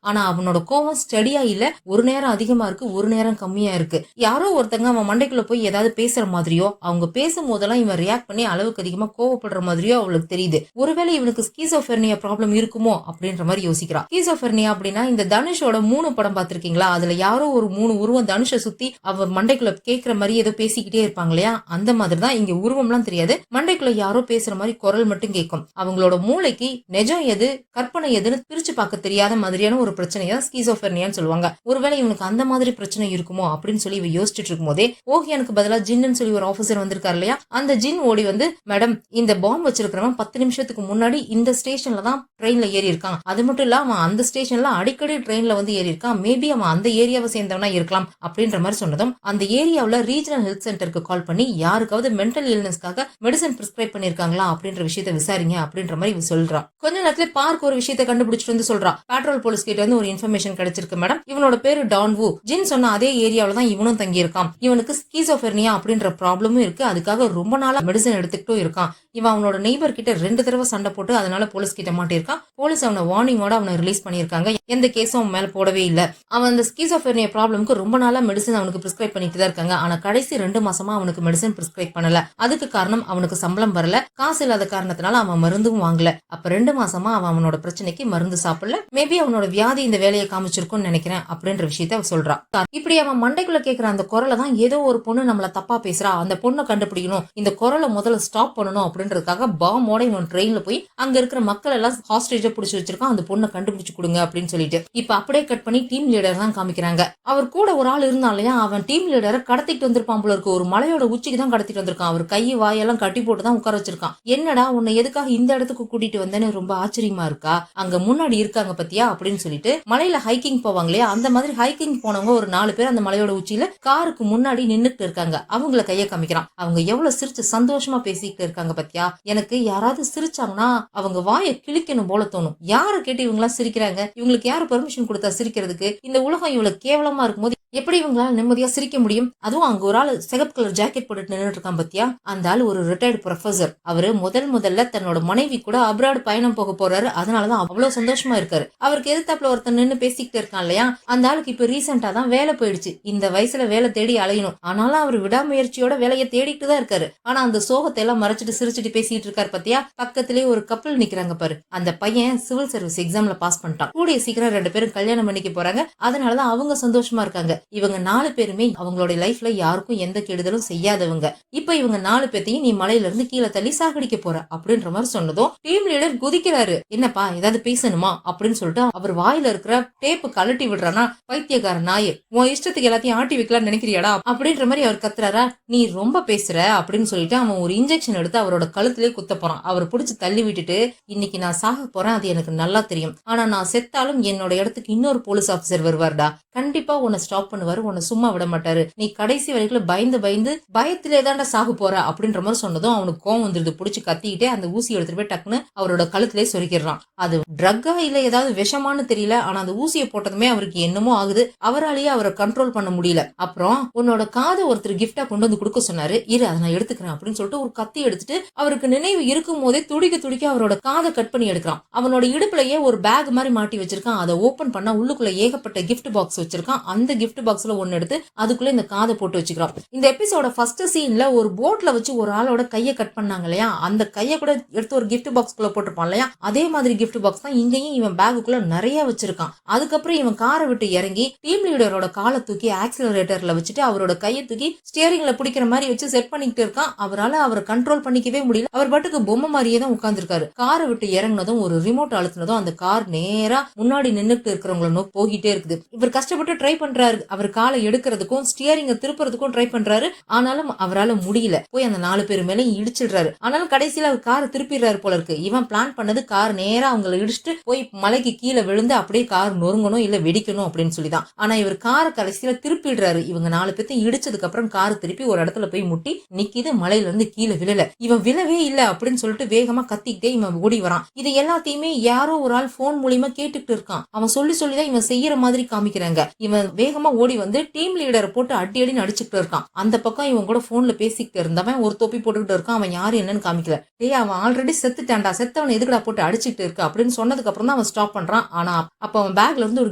ஆனா அவனோட கோவம் ஸ்டடியா இல்ல, ஒரு நேரம் அதிகமா இருக்கு, ஒரு நேரம் கம்மியா இருக்கு. யாரோ ஒருத்தங்க அவன் மண்டைக்குள்ள போய் ஏதாவது பேசுற மாதிரியோ, அவங்க பேசும் போதெல்லாம் இவன் ரியாக்ட் பண்ணி அளவுக்கு அதிகமா கோவப்படுற மாதிரியோ அவளுக்கு தெரியுது. ஒருவேளை இவனுக்கு ஸ்கீசோஃபெர்னியா ப்ராப்ளம் இருக்குமோ அப்படின்ற மாதிரி யோசிக்கிறான். ஸ்கீசோஃபெர்னியா அப்படின்னா இந்த தனுஷோட 3 படம் பாத்திருக்கீங்களா, அதுல யாரோ ஒரு 3 உருவம் தனுஷை சுத்தி அவ மண்டைக்குள்ள கேட்கிற மாதிரி ஏதோ பேசிக்கிட்டே இருப்பாங்க இல்லையா, அந்த மாதிரி தான் இங்க உருவம்லாம் தெரியாது, மண்டைக்குள்ள யாரோ பேசுற மாதிரி குரல் மட்டும் கேட்கும். அவங்களோட மூளைக்கு நிஜம் எது கற்பனை எதுன்னு பிரிச்சு பார்க்க தெரியாத மாதிரியான ஒரு பிரச்சனையா ஸ்கிசோஃபெர்னியான்னு சொல்லுவாங்க. ஒருவேளை இவனுக்கு அந்த மாதிரி பிரச்சனை இருக்குமோ அப்படின்னு சொல்லி இவ யோசிச்சுட்டு இருக்கும் போதே ஓஹியானுக்கு பதிலா ஜின்னு சொல்லி ஒரு ஆபீசர் வந்திருக்காரு இல்லையா, அந்த ஜின் ஓடி வந்து, மேடம் இந்த பாம்பு வச்சிருக்கிறவன் 10 நிமிஷத்துக்கு முன்னாடி இந்த ஸ்டேஷன்ல தான் ட்ரெயின்ல ஏறி இருக்கான், அது மட்டும் இல்ல அவன் அந்த ஸ்டேஷன்ல அடிக்கடி ட்ரெயின்ல வந்து ஏறி இருக்கான், மேபி அவன் அந்த ஏரியாவை சேர்ந்தவனா இருக்கலாம் அப்படின்ற மாதிரி சொன்னதும் அந்த ஏரியாவுல ரீஜனல் ஹெல்த் சென்டருக்கு கால் பண்ணி யாருக்காவது மென்டல் இல்னஸ்க்காக மெடிசன் பிரிஸ்கிரைப் பண்ணிருக்காங்களா அப்படின்ற விஷயத்த விசாரிங்க அப்படின்ற மாதிரி இவ சொல்றா. கொஞ்ச நேரத்துல பார்க் ஒரு விஷயத்தை கண்டுபிடிச்சிட்டு வந்து சொல்றா, பெட்ரோல் போலீஸ் கிட்ட வந்து ஒரு இன்ஃபர்மேஷன் கிடைச்சிருக்கு மேடம், இவனோட பேரு டான்வு, ஜின் சொன்ன அதே ஏரியாவில தான் இவனும் தங்கி இருக்கான், இவனுக்கு ஸ்கிசோஃபெர்னியா அப்படின்ற ப்ராப்ளமும் இருக்கு, அதுக்காக ரொம்ப நாளா மெடிசன் எடுத்துக்கிட்டும் இருக்கான், இவன் அவனோட நெய்பர் கிட்ட 2 தடவை சண்டை போட்டு அதனால போலீஸ் கிட்ட மாட்டிருக்கான், போலீஸ் அவனை வார்னிங்கோட அவனை ரிலீஸ் பண்ணிருக்காங்க, எந்த கேஸும் அவன் மேல போடவே இல்ல, அவன் அந்த ஸ்கிசோஃபெர்னியா ப்ராப்ளம்க்கு ரொம்ப நாளா மெடிசன் அவனுக்கு பிரிஸ்கிரைப் பண்ணிட்டு தான் இருக்காங்க, ஆனா கடைசி 2 மாசமா அவனுக்கு மெடிசன் பிரிஸ்கிரைப் பண்ணல, அதுக்கு காரணம் அவனுக்கு சம்பளம் வரல, காசு இல்லாத காரணத்தினால அவன் மருந்தும் வாங்கல, அப்ப 2 மாசமா அவன் அவனோட பிரச்சனைக்கு மருந்து சாப்பிடல, மேபி அவனோட வியாதி இந்த வேலையை காமிச்சிருக்கும்னு நினைக்கிறேன் அப்படின்ற விஷயத்த அவ சொல்றா. இப்படி அவன் மண்டைக்குள்ள கேக்குற அந்த குரலை தான் ஏதோ ஒரு பொண்ணு நம்மள தப்பா பேசுறா, அந்த பொண்ணை கண்டுபிடிக்கணும், இந்த குரலை முதல்ல ஸ்டாப் பண்ணணும் அப்படின்றதுக்காக பாம்போட இவன் ட்ரெயின்ல போய் அங்க இருக்கிற மக்கள் எல்லாம் ஹாஸ்டேஜா புடிச்சு வச்சிருக்கான், அந்த பொண்ணை கண்டுபிடிச்சு கொடுங்க அப்படின்னு சொல்லிட்டு. இப்ப அப்படியே கட் பண்ணி டீம் லீடர் தான் காமிக்கிறாங்க. அவர் கூட ஒரு ஆள் இருந்தான் இல்லையா, அவன் டீம் லீடரை கடத்திட்டு வந்திருப்பான் போல இருக்கு, ஒரு மலையோட உச்சிக்கு தான் கடத்திட்டு வந்திருக்கான், அவர் கை வாயெல்லாம் கட்டி போட்டு தான் உட்கார வச்சிருக்கான். என்னடா உன்னை எதுக்காக இந்த இடத்துக்கு கூட்டிட்டு வந்தேன்னு ரொம்ப ஆச்சரியமா இருக்கா, அங்க முன்னாடி இருக்காங்க பத்தியா அப்படின்னு சொல்லிட்டு மலையில ஹைக்கிங் போவாங்க இல்லையா, அந்த மாதிரி ஹைக்கிங் போனவங்க ஒரு 4 பேர் அந்த மலையோட உச்சியில காருக்கு முன்னாடி நின்னுட்டு இருக்காங்க, அவங்கள கைய காமிக்கிறான். அவங்க எவ்வளவு சிரிச்சு சந்தோஷமா பேசிக்கிட்டு இருக்காங்க பத்தியா, எனக்கு யாராவது சிரிச்சாங்கன்னா அவங்க வாயை கிழிக்கணும் போல தோணும், யார கேட்டு இவங்க எல்லாம் சிரிக்கிறாங்க, இவங்களுக்கு யாரு பெர்மிஷன் கொடுத்தா சிரிக்கிறதுக்கு, இந்த உலகம் இவ்வளவு கேவலமா இருக்கும்போது எப்படி இவங்களால நிம்மதியா சிரிக்க முடியும், அதுவும் அங்க ஒரு ஆள் சிகப்பு கலர் ஜாக்கெட் போட்டு நின்றுட்டு இருக்கான் பத்தியா, அந்த ஆள் ஒரு ரிட்டையர்டு ப்ரொஃபசர், அவரு முதல்ல தன்னோட மனைவி கூட அப்ராட் பயணம் போக போறாரு, அதனாலதான் அவ்வளவு சந்தோஷமா இருக்காரு, அவருக்கு எதிர்த்தாப்புல ஒருத்தன் நின்னு பேசிக்கிட்டு இருக்கான் இல்லையா, அந்த ஆளுக்கு இப்ப ரீசெண்டா தான் வேலை போயிடுச்சு, இந்த வயசுல வேலை தேடி அலையணும், ஆனாலும் அவர் விடாமுயற்சியோட வேலையை தேடிட்டு தான் இருக்காரு, ஆனா அந்த சோகத்தை எல்லாம் மறைச்சிட்டு சிரிச்சிட்டு பேசிட்டு இருக்காரு பத்தியா, பக்கத்திலேயே ஒரு கப்பல் நிக்கிறாங்க பாரு, அந்த பையன் சிவில் சர்வீஸ் எக்ஸாம்ல பாஸ் பண்ணிட்டான், கூடிய சீக்கிரம் 2 பேரும் கல்யாணம் பண்ணிக்க போறாங்க, அதனாலதான் அவங்க சந்தோஷமா இருக்காங்க, இவங்க 4 பேருமே அவங்களோட லைஃப்ல யாருக்கும் எந்த கெடுதலும் செய்யாதவங்க, இப்ப இவங்க 4 பேத்தையும் நீ மலையில இருந்து கீழே தள்ளி சாகடிக்க போற அப்படின்ற மாதிரி சொன்னதும் டீம் லீடர் குதிக்கிறாரு, என்னப்பா ஏதாவது பேசணுமா அப்படின்னு சொல்லிட்டு அவர் வாயில இருக்கிற டேப்பு கலட்டி விடுறானா, பைத்தியக்கார நாய் உன் இஷ்டத்துக்கு எல்லாத்தையும் ஆட்டி வைக்கலாம்னு நினைக்கிறியாடா அப்படின்ற மாதிரி அவர் கத்துறாரா, நீ ரொம்ப பேசுற அப்படின்னு சொல்லிட்டு அவன் ஒரு இன்ஜெக்ஷன் எடுத்து அவரோட கழுத்திலே குத்த போறான், அவர் பிடிச்சு தள்ளி விட்டுட்டு, இன்னைக்கு நான் சாக போறேன் அது எனக்கு நல்லா தெரியும், ஆனா நான் செத்தாலும் என்னோட இடத்துக்கு இன்னொரு போலீஸ் ஆபீசர் வருவார்டா, கண்டிப்பா உன்னை ஸ்டாப் பண்ணுவாரு, உன்னை சும்மா விட மாட்டாரு, நீ கடைசி வரைக்கும் பயந்து பயத்திலே தாண்டா சாக போற அப்படின்ற மாதிரி சொன்னதும் அவனுக்கு கோவம் வந்துருது, புடிச்சு கத்திக்கிட்டே அந்த ஊசி எடுத்துட்டு போய் டக்குன்னு அவரோட கழுத்திலே சொருக்கிடுறான், அது ட்ரக்கா இல்ல ஏதாவது விஷமானு தெரியல, ஆனா அந்த ஊசியை போட்டதுமே அவருக்கு என்னமோ ஆகுது, அவராலேயே அவரை கண்ட்ரோல் பண்ண முடியல, அப்புறம் உன்னோட காதை ஒருத்தர் கிஃப்டா கொண்டு வந்து கொடுக்க சொன்னாரு, இரு அதை நான் எடுத்துக்கிறேன் அப்படின்னு சொல்லிட்டு ஒரு கத்தி எடுத்துட்டு அவருக்கு நினைவு இருக்கும் போதே துடிக்க அவரோட காதை கட் பண்ணி எடுக்கிறான், அவனோட இடுப்புலயே ஒரு பேக் மாதிரி மாட்டி வச்சிருக்கான், அதை ஓபன் பண்ணா உள்ளுக்குள்ள ஏகப்பட்ட கிஃப்ட் பாக்ஸ் வச்சிருக்கான், அந்த கிஃப்ட் பாக்ஸ்ல ஒன்னு எடுத்து அதுக்குள்ள இந்த காதை போட்டு வச்சுக்கிறான். இந்த எபிசோட ஃபர்ஸ்ட் சீன்ல ஒரு போட்ல வச்சு ஒரு ஆளோட கையை கட் பண்ணாங்க இல்லையா, அந்த கையை கூட எடுத்து ஒரு கிஃப்ட் பாக்ஸ்குள்ள போட்டுருப்பான் இல்லையா, அதே மாதிரி கிஃப்ட் பாக்ஸ் தான் இங்கேயும் இவன் பேக்குக்குள்ள நிறைய வச்சிருக்கான். அதுக்கப்புறம் இவன் காரை விட்டு இறங்கி டீம் லீடரோட காலை தூக்கி ஆக்சிலரேட்டர்ல வச்சுட்டு அவரோட கையை தூக்கி ஸ்டியரிங்ல பிடிக்கிற மாதிரி வச்சு செட் பண்ணிக்கிட்டு இருக்கான், அவரால் அவரை கண்ட்ரோல் பண்ணிக்கவே முடியல, அவர் பாட்டுக்கு பொம்மை மாதிரியே தான் உட்கார்ந்துருக்காரு. காரை விட்டு இறங்கினதும் ஒரு ரிமோட் அழுத்தினதும் அந்த கார் நேரா முன்னாடி நின்னுட்டு இருக்கிறவங்கள போகிட்டே இருக்குது. இவர் கஷ்டப்பட்டு ட்ரை பண்றாரு, அவர் காலை எடுக்கிறதுக்கும் ஸ்டியரிங்க திருப்புறதுக்கும் ட்ரை பண்றாரு, ஆனாலும் அவரால் முடியல, போய் அந்த 4 பேர் மேல இடிச்சிடுறாரு, ஆனாலும் கடைசியில அவர் காரை திருப்பிடுறாரு போல இருக்கு. இவன் பிளான் பண்ணது கார் நேரா அவங்களை இடிச்சுட்டு போய் மலைக்கு கீழே விழுந்து அப்படியே கார் நொறுங்கணும் இல்ல வெடிக்கணும் அப்படின்னு சொல்லிதான், ஆனா இவர் காரை கடைசியில திருப்பிடுறாரு. இவங்க 4 பேர்த்தையும் இடிச்சதுக்கு அப்புறம் கார் திருப்பி ஒரு இடத்துல போய் முட்டி நிக்கிது, மலையில இருந்து கீழே விழல, இவன் விழவே இல்ல அப்படின்னு சொல்லிட்டு வேகமா கத்திக்கிட்டே இவன் ஓடி வரான். இது எல்லாத்தையுமே யாரோ ஒரு ஆள் போன் மூலியமா கேட்டுக்கிட்டு இருக்கான், அவன் சொல்லிதான் இவன் செய்யற மாதிரி காமிக்கிறாங்க. இவன் வேகமா ஓடி வந்து டீம் லீடரை போட்டு அடி அடிச்சுக்கிட்டு இருக்கான். அந்த பக்கம் இவன் கூட போன்ல பேசிக்கிட்டு இருந்தவன் ஒரு தொப்பி போட்டுக்கிட்டு இருக்கான், அவன் யாரு என்னன்னு காமிக்கல. டேய் அவன் ஆல்ரெடி செத்துட்டான்டா, செத்தவன் எதுக்குடா போட்டு அடிச்சுட்டு இருக்கு அப்படின்னு சொன்னதுக்கு அப்புறம் தான் அவன் ஸ்டாப் பண்றான். ஆனா அப்ப அவன் பேக்ல இருந்து ஒரு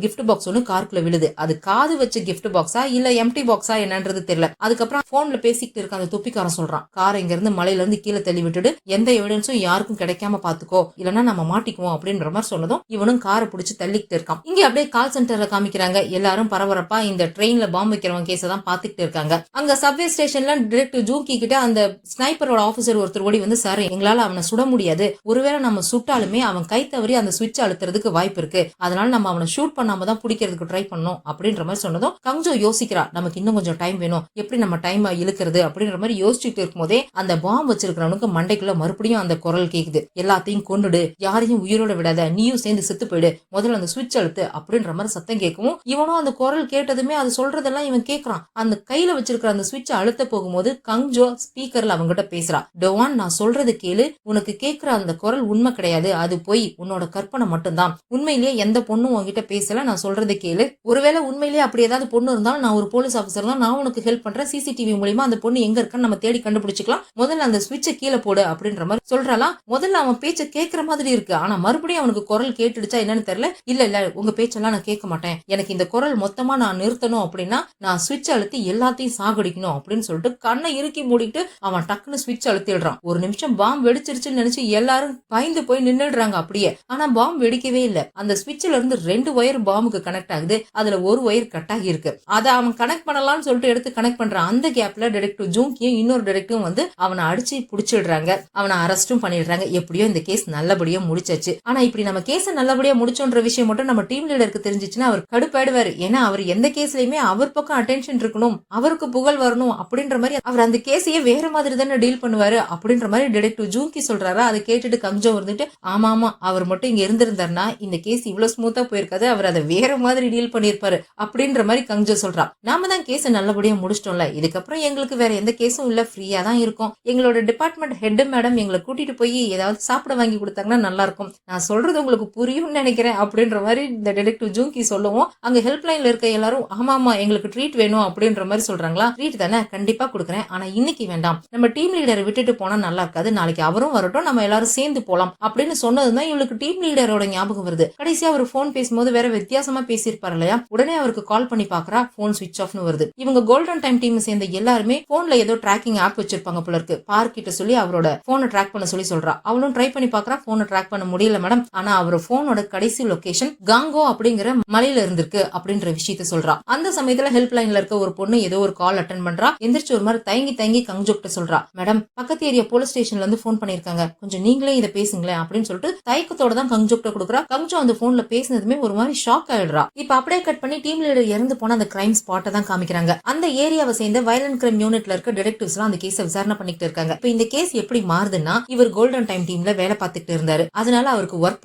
கிஃப்ட் பாக்ஸ் ஒன்னு காருக்குள்ள விழுது. அது காது வச்ச கிஃப்ட் பாக்ஸா இல்ல எம்டி பாக்ஸா என்னன்றது தெரியல. அதுக்கப்புறம் போன்ல பேசிக்கிட்டு இருக்க அந்த தொப்பிக்காரன் சொல்றான், காரை இங்க இருந்து மலையில இருந்து கீழே தள்ளி விட்டுட்டு எந்த எவிடன்ஸும் யாருக்கும் கிடைக்காம பாத்துக்கோ, இல்லன்னா நம்ம மாட்டிக்குவோம் அப்படின்ற மாதிரி சொன்னதும் இவனும் காரை பிடிச்சு தள்ளிக்கிட்டு இருக்கான். இங்க அப்படியே கால் சென்டர்ல காமிக்கிறாங்க, எல்லாரும் பரபரப்பா இந்த ட்ரெயின்ல பாம்பு வைக்கிறவங்க கேஸ தான் பாத்துக்கிட்டு இருக்காங்க. அங்க சப்வே ஸ்டேஷன்ல டிடெக்டிவ் ஜூங்கி கிட்ட அந்த ஸ்னைப்பரோட ஆபீசர் ஒருத்தர் ஓடி வந்து, சார் எங்களால அவனை சுட முடியாது, ஒருவேளை நம்ம சுட்டாலுமே அவன் கை தவறி அந்த சுவிட்ச் அழுத்துறதுக்கு வாய்ப்பு இருக்கு, அதனால நம்ம அவனை ஷூட் பண்ணாம தான் பிடிக்கிறதுக்கு ட்ரை பண்ணணும் அப்படின்ற மாதிரி சொன்னதும் கங்ஜோ யோசிக்கிறா, நமக்கு இன்னும் கொஞ்சம் டைம் வேணும், எப்படி நம்ம டைம் இழுக்கிறது அப்படின்ற மாதிரி யோசிச்சுட்டு இருக்கும்போதே அந்த பாம்பு வச்சிருக்கிறவனுக்கு மண்டைக்குள்ள மறுபடியும் அந்த குரல் கேக்குது, எல்லாத்தையும் கொண்டுடு, யாரையும் உயிரோட விடாத, நீயும் சேர்ந்து செத்து போயிடு, முதல்ல அந்த சுவிட்ச் அழுத்து அப்படின்ற மாதிரி சத்தம் கேட்கவும் இவனும் அந்த குரல் கேட்டதுமே அது சொல்றதெல்லாம் இவன் கேட்கறான். அந்த கையில வச்சிருக்கிற அந்த சுவிட்ச் அழுத்த போகும்போது கங்ஜோ ஸ்பீக்கர்ல அவங்கிட்ட பேசுறா, டோவான் நான் சொல்றது கேளு, உனக்கு கேட்கிற அந்த குரல் உண்மை கிடையாது, அது போய் உன்னோட கற்பனை மட்டும்தான், உண்மையிலேயே எந்த பொண்ணும் உன்கிட்ட பேசல, நான் சொல்றது கேளு, ஒருவேளை உண்மையிலேயே அப்படி ஏதாவது பொண்ணு இருந்தாலும் நான் ஒரு போலீஸ் ஆபீசர் தான், நான் உனக்கு ஹெல்ப் பண்றேன், சிசிடிவி மூலமா அந்த பொண்ணு எங்க இருக்குன்னு நம்ம தேடி கண்டுபிடிச்சிக்கலாம், முதல்ல அந்த சுவிட்சை கீழே போடு அப்படின்ற மாதிரி சொல்றாலாம். முதல்ல அவன் பேச்ச கேட்கிற மாதிரி இருக்கு, ஆனா மறுபடியும் அவனுக்கு குரல் கேட்டுடுச்சா என்னன்னு தெரியல. இல்ல இல்ல உங்க பேச்செல்லாம் நான் கேட்க மாட்டேன், எனக்கு இந்த குரல் மொத்தமா நான் நிறுத்தணும் அப்படின்னா நான் சுவிட்ச் அழுத்தி எல்லாத்தையும் சாகடிக்கணும் அப்படின்னு சொல்லிட்டு கண்ணை இறுக்கி மூடிட்டு அவன் டக்குன்னு சுவிட்ச் அழுத்திடுறான். ஒரு நிமிஷம் பாம்பு வெடிச்சிருச்சுன்னு நினைச்சு எல்லாரும் பயந்து போய் நின்னுடுறாங்க அப்படியே. ஆனா பாம்பு வெடிக்கவே இல்ல. அந்த சுவிட்ச்ல இருந்து 2 ஒயர் பாம்புக்கு கனெக்ட் ஆகுது, அதுல ஒரு ஒயர் கட் ஆகி இருக்கு. அதை அவன் கனெக்ட் பண்ணலாம்னு சொல்லிட்டு எடுத்து கனெக்ட் பண்றான். அந்த கேப்ல டிடெக்டிவ் ஜூங்கியும் இன்னொரு டிடெக்டிவும் வந்து அவனை அடிச்சு புடிச்சிடுறாங்க, அவனை அரெஸ்டும் பண்ணிடுறாங்க. எப்படியோ இந்த கேஸ் நல்லபடியா முடிச்சாச்சு. ஆனா இப்படி நம்ம கேஸ நல்லபடியா முடிச்சோன்ற விஷயம் மட்டும் நம்ம டீம் லீடருக்கு தெரிஞ்சிச்சுன்னா அவர் கடுப்பாயிடுவாரு. ஏன்னா அவர் எந்த கேஸ்லயுமே அவர் பக்கம் அட்டென்ஷன் இருக்கணும், அவருக்கு புகழ் வரணும் அப்படின்ற மாதிரி அவர் அந்த கேஸையே வேற மாதிரி தானே டீல் பண்ணுவாரு அப்படின்ற மாதிரி டிடெக்டிவ் ஜூங்கி சொல்றாரு. அதை கேட்டுட்டு கங்ஜோ வந்துட்டு ஆமா ஆமா அவர் மட்டும் இங்க இருந்திருந்தாருன்னா இந்த கேஸ் இவ்வளவு ஸ்மூத்தா போயிருக்காது, அவர் அதை வேற மாதிரி டீல் பண்ணிருப்பாரு அப்படின்ற மாதிரி கங்ஜோ சொல்றா. நாம தான் கேஸ நல்லபடியா முடிச்சிட்டோம்ல, இதுக்கப்புறம் எங்களுக்கு வேற எந்த கேஸும் இல்ல, ஃப்ரீயா தான் இருக்கும். எங்களோட டிபார்ட்மெண்ட் ஹெட் மேடம் எங்களை கூட்டிட்டு போய் ஏதாவது சாப்பிட வாங்கி கொடுத்தாங்கன்னா நல்லா இருக்கும், நான் சொல்றது உங்களுக்கு புரியும்னு நினைக்கிறேன் அப்படின்ற மாதிரி இந்த டிடெக்டிவ் ஜூங்கி சொல்லவும் அங்க ஹெல்ப் லைன்ல இருக்க எல்லாரும் ஆமா ஆமா எங்களுக்கு ட்ரீட் வேணும் அப்படின்ற மாதிரி சொல்றாங்களா. ட்ரீட் தானே, கண்டிப்பா கொடுக்குறேன், ஆனா இன்னைக்கு வேண்டாம், நம்ம டீம் லீடரை விட்டுட்டு போனா நல்லா இருக்காது, நாளைக்கு அவரும் வரட்டும், நம்ம எல்லாரும் சேர்ந்து போலாம் அப்படின்னு சொன்னதுதான் இவளுக்கு டீம் லீடரோட ஞாபகம் வருது. கடைசியா அவர் போன் பேசும்போது வேற வித்தியாசமா பேசியிருப்பாரு இல்லையா. உடனே அவருக்கு கால் பண்ணி பாக்குறா, போன் சுவிட்ச் ஆஃப்னு வருது. இவங்க கோல்டன் டைம் டீம் சேர்ந்த எல்லாருமே போன்ல ஏதோ ட்ராக்கிங் ஆப் வச்சிருப்பாங்க போல இருக்கு. பார்க் கிட்ட சொல்லி அவரோட போனை ட்ராக் பண்ண சொல்லி சொல்றா. அவளும் ட்ரை பண்ணி பாக்குறா, போனை ட்ராக் பண்ண முடியல மேடம், ஆனா அவர் போனோட கடைசி லொகேஷன் காங்கோ அப்படிங்கிற மலையில இருந்திருக்கு அப்படின்ற விஷயத்த சொல்றா. அந்த சமயத்துல ஹெல்ப் லைன்ல இருக்க ஒரு பொண்ணு ஏதோ ஒரு கால் அட்டென்ட் பண்றா. எந்திரிச்சு ஒரு மாதிரி தயங்கி தயங்கி கங்ஜோக்கிட்ட சொல்றா, மேடம் பக்கத்து ஏரியா போலீஸ் ஸ்டேஷன்ல இருந்து போன் பண்ணிருக்காங்க, கொஞ்சம் நீங்களே இதை பேசுங்களேன் அப்படின்னு சொல்லிட்டு தயக்கத்தோட தான் கங்ஜோக்கிட்ட கொடுக்குறா. கங்ஜோ அந்த போன்ல பேசினதுமே ஒரு மாதிரி ஷாக் ஆயிடுறா. இப்ப அப்படியே கட் பண்ணி டீம் லீடர் இறந்து போன அந்த கிரைம் ஸ்பாட்டை தான் காமிக்கிறாங்க. அந்த ஏரியாவை சேர்ந்த வயலண்ட் கிரைம் யூனிட்ல இருக்க டிடெக்டிவ்ஸ் எல்லாம் அந்த கேஸை விசாரணை பண்ணிட்டு இருக்காங்க. இப்ப இந்த கேஸ் எப்படி மாறுதுன்னா, இவர் கோல்டன் டைம் டீம்ல வேலை பார்த்துட்டு இருந்தாரு, அதனால அவருக்கு ஒர்க்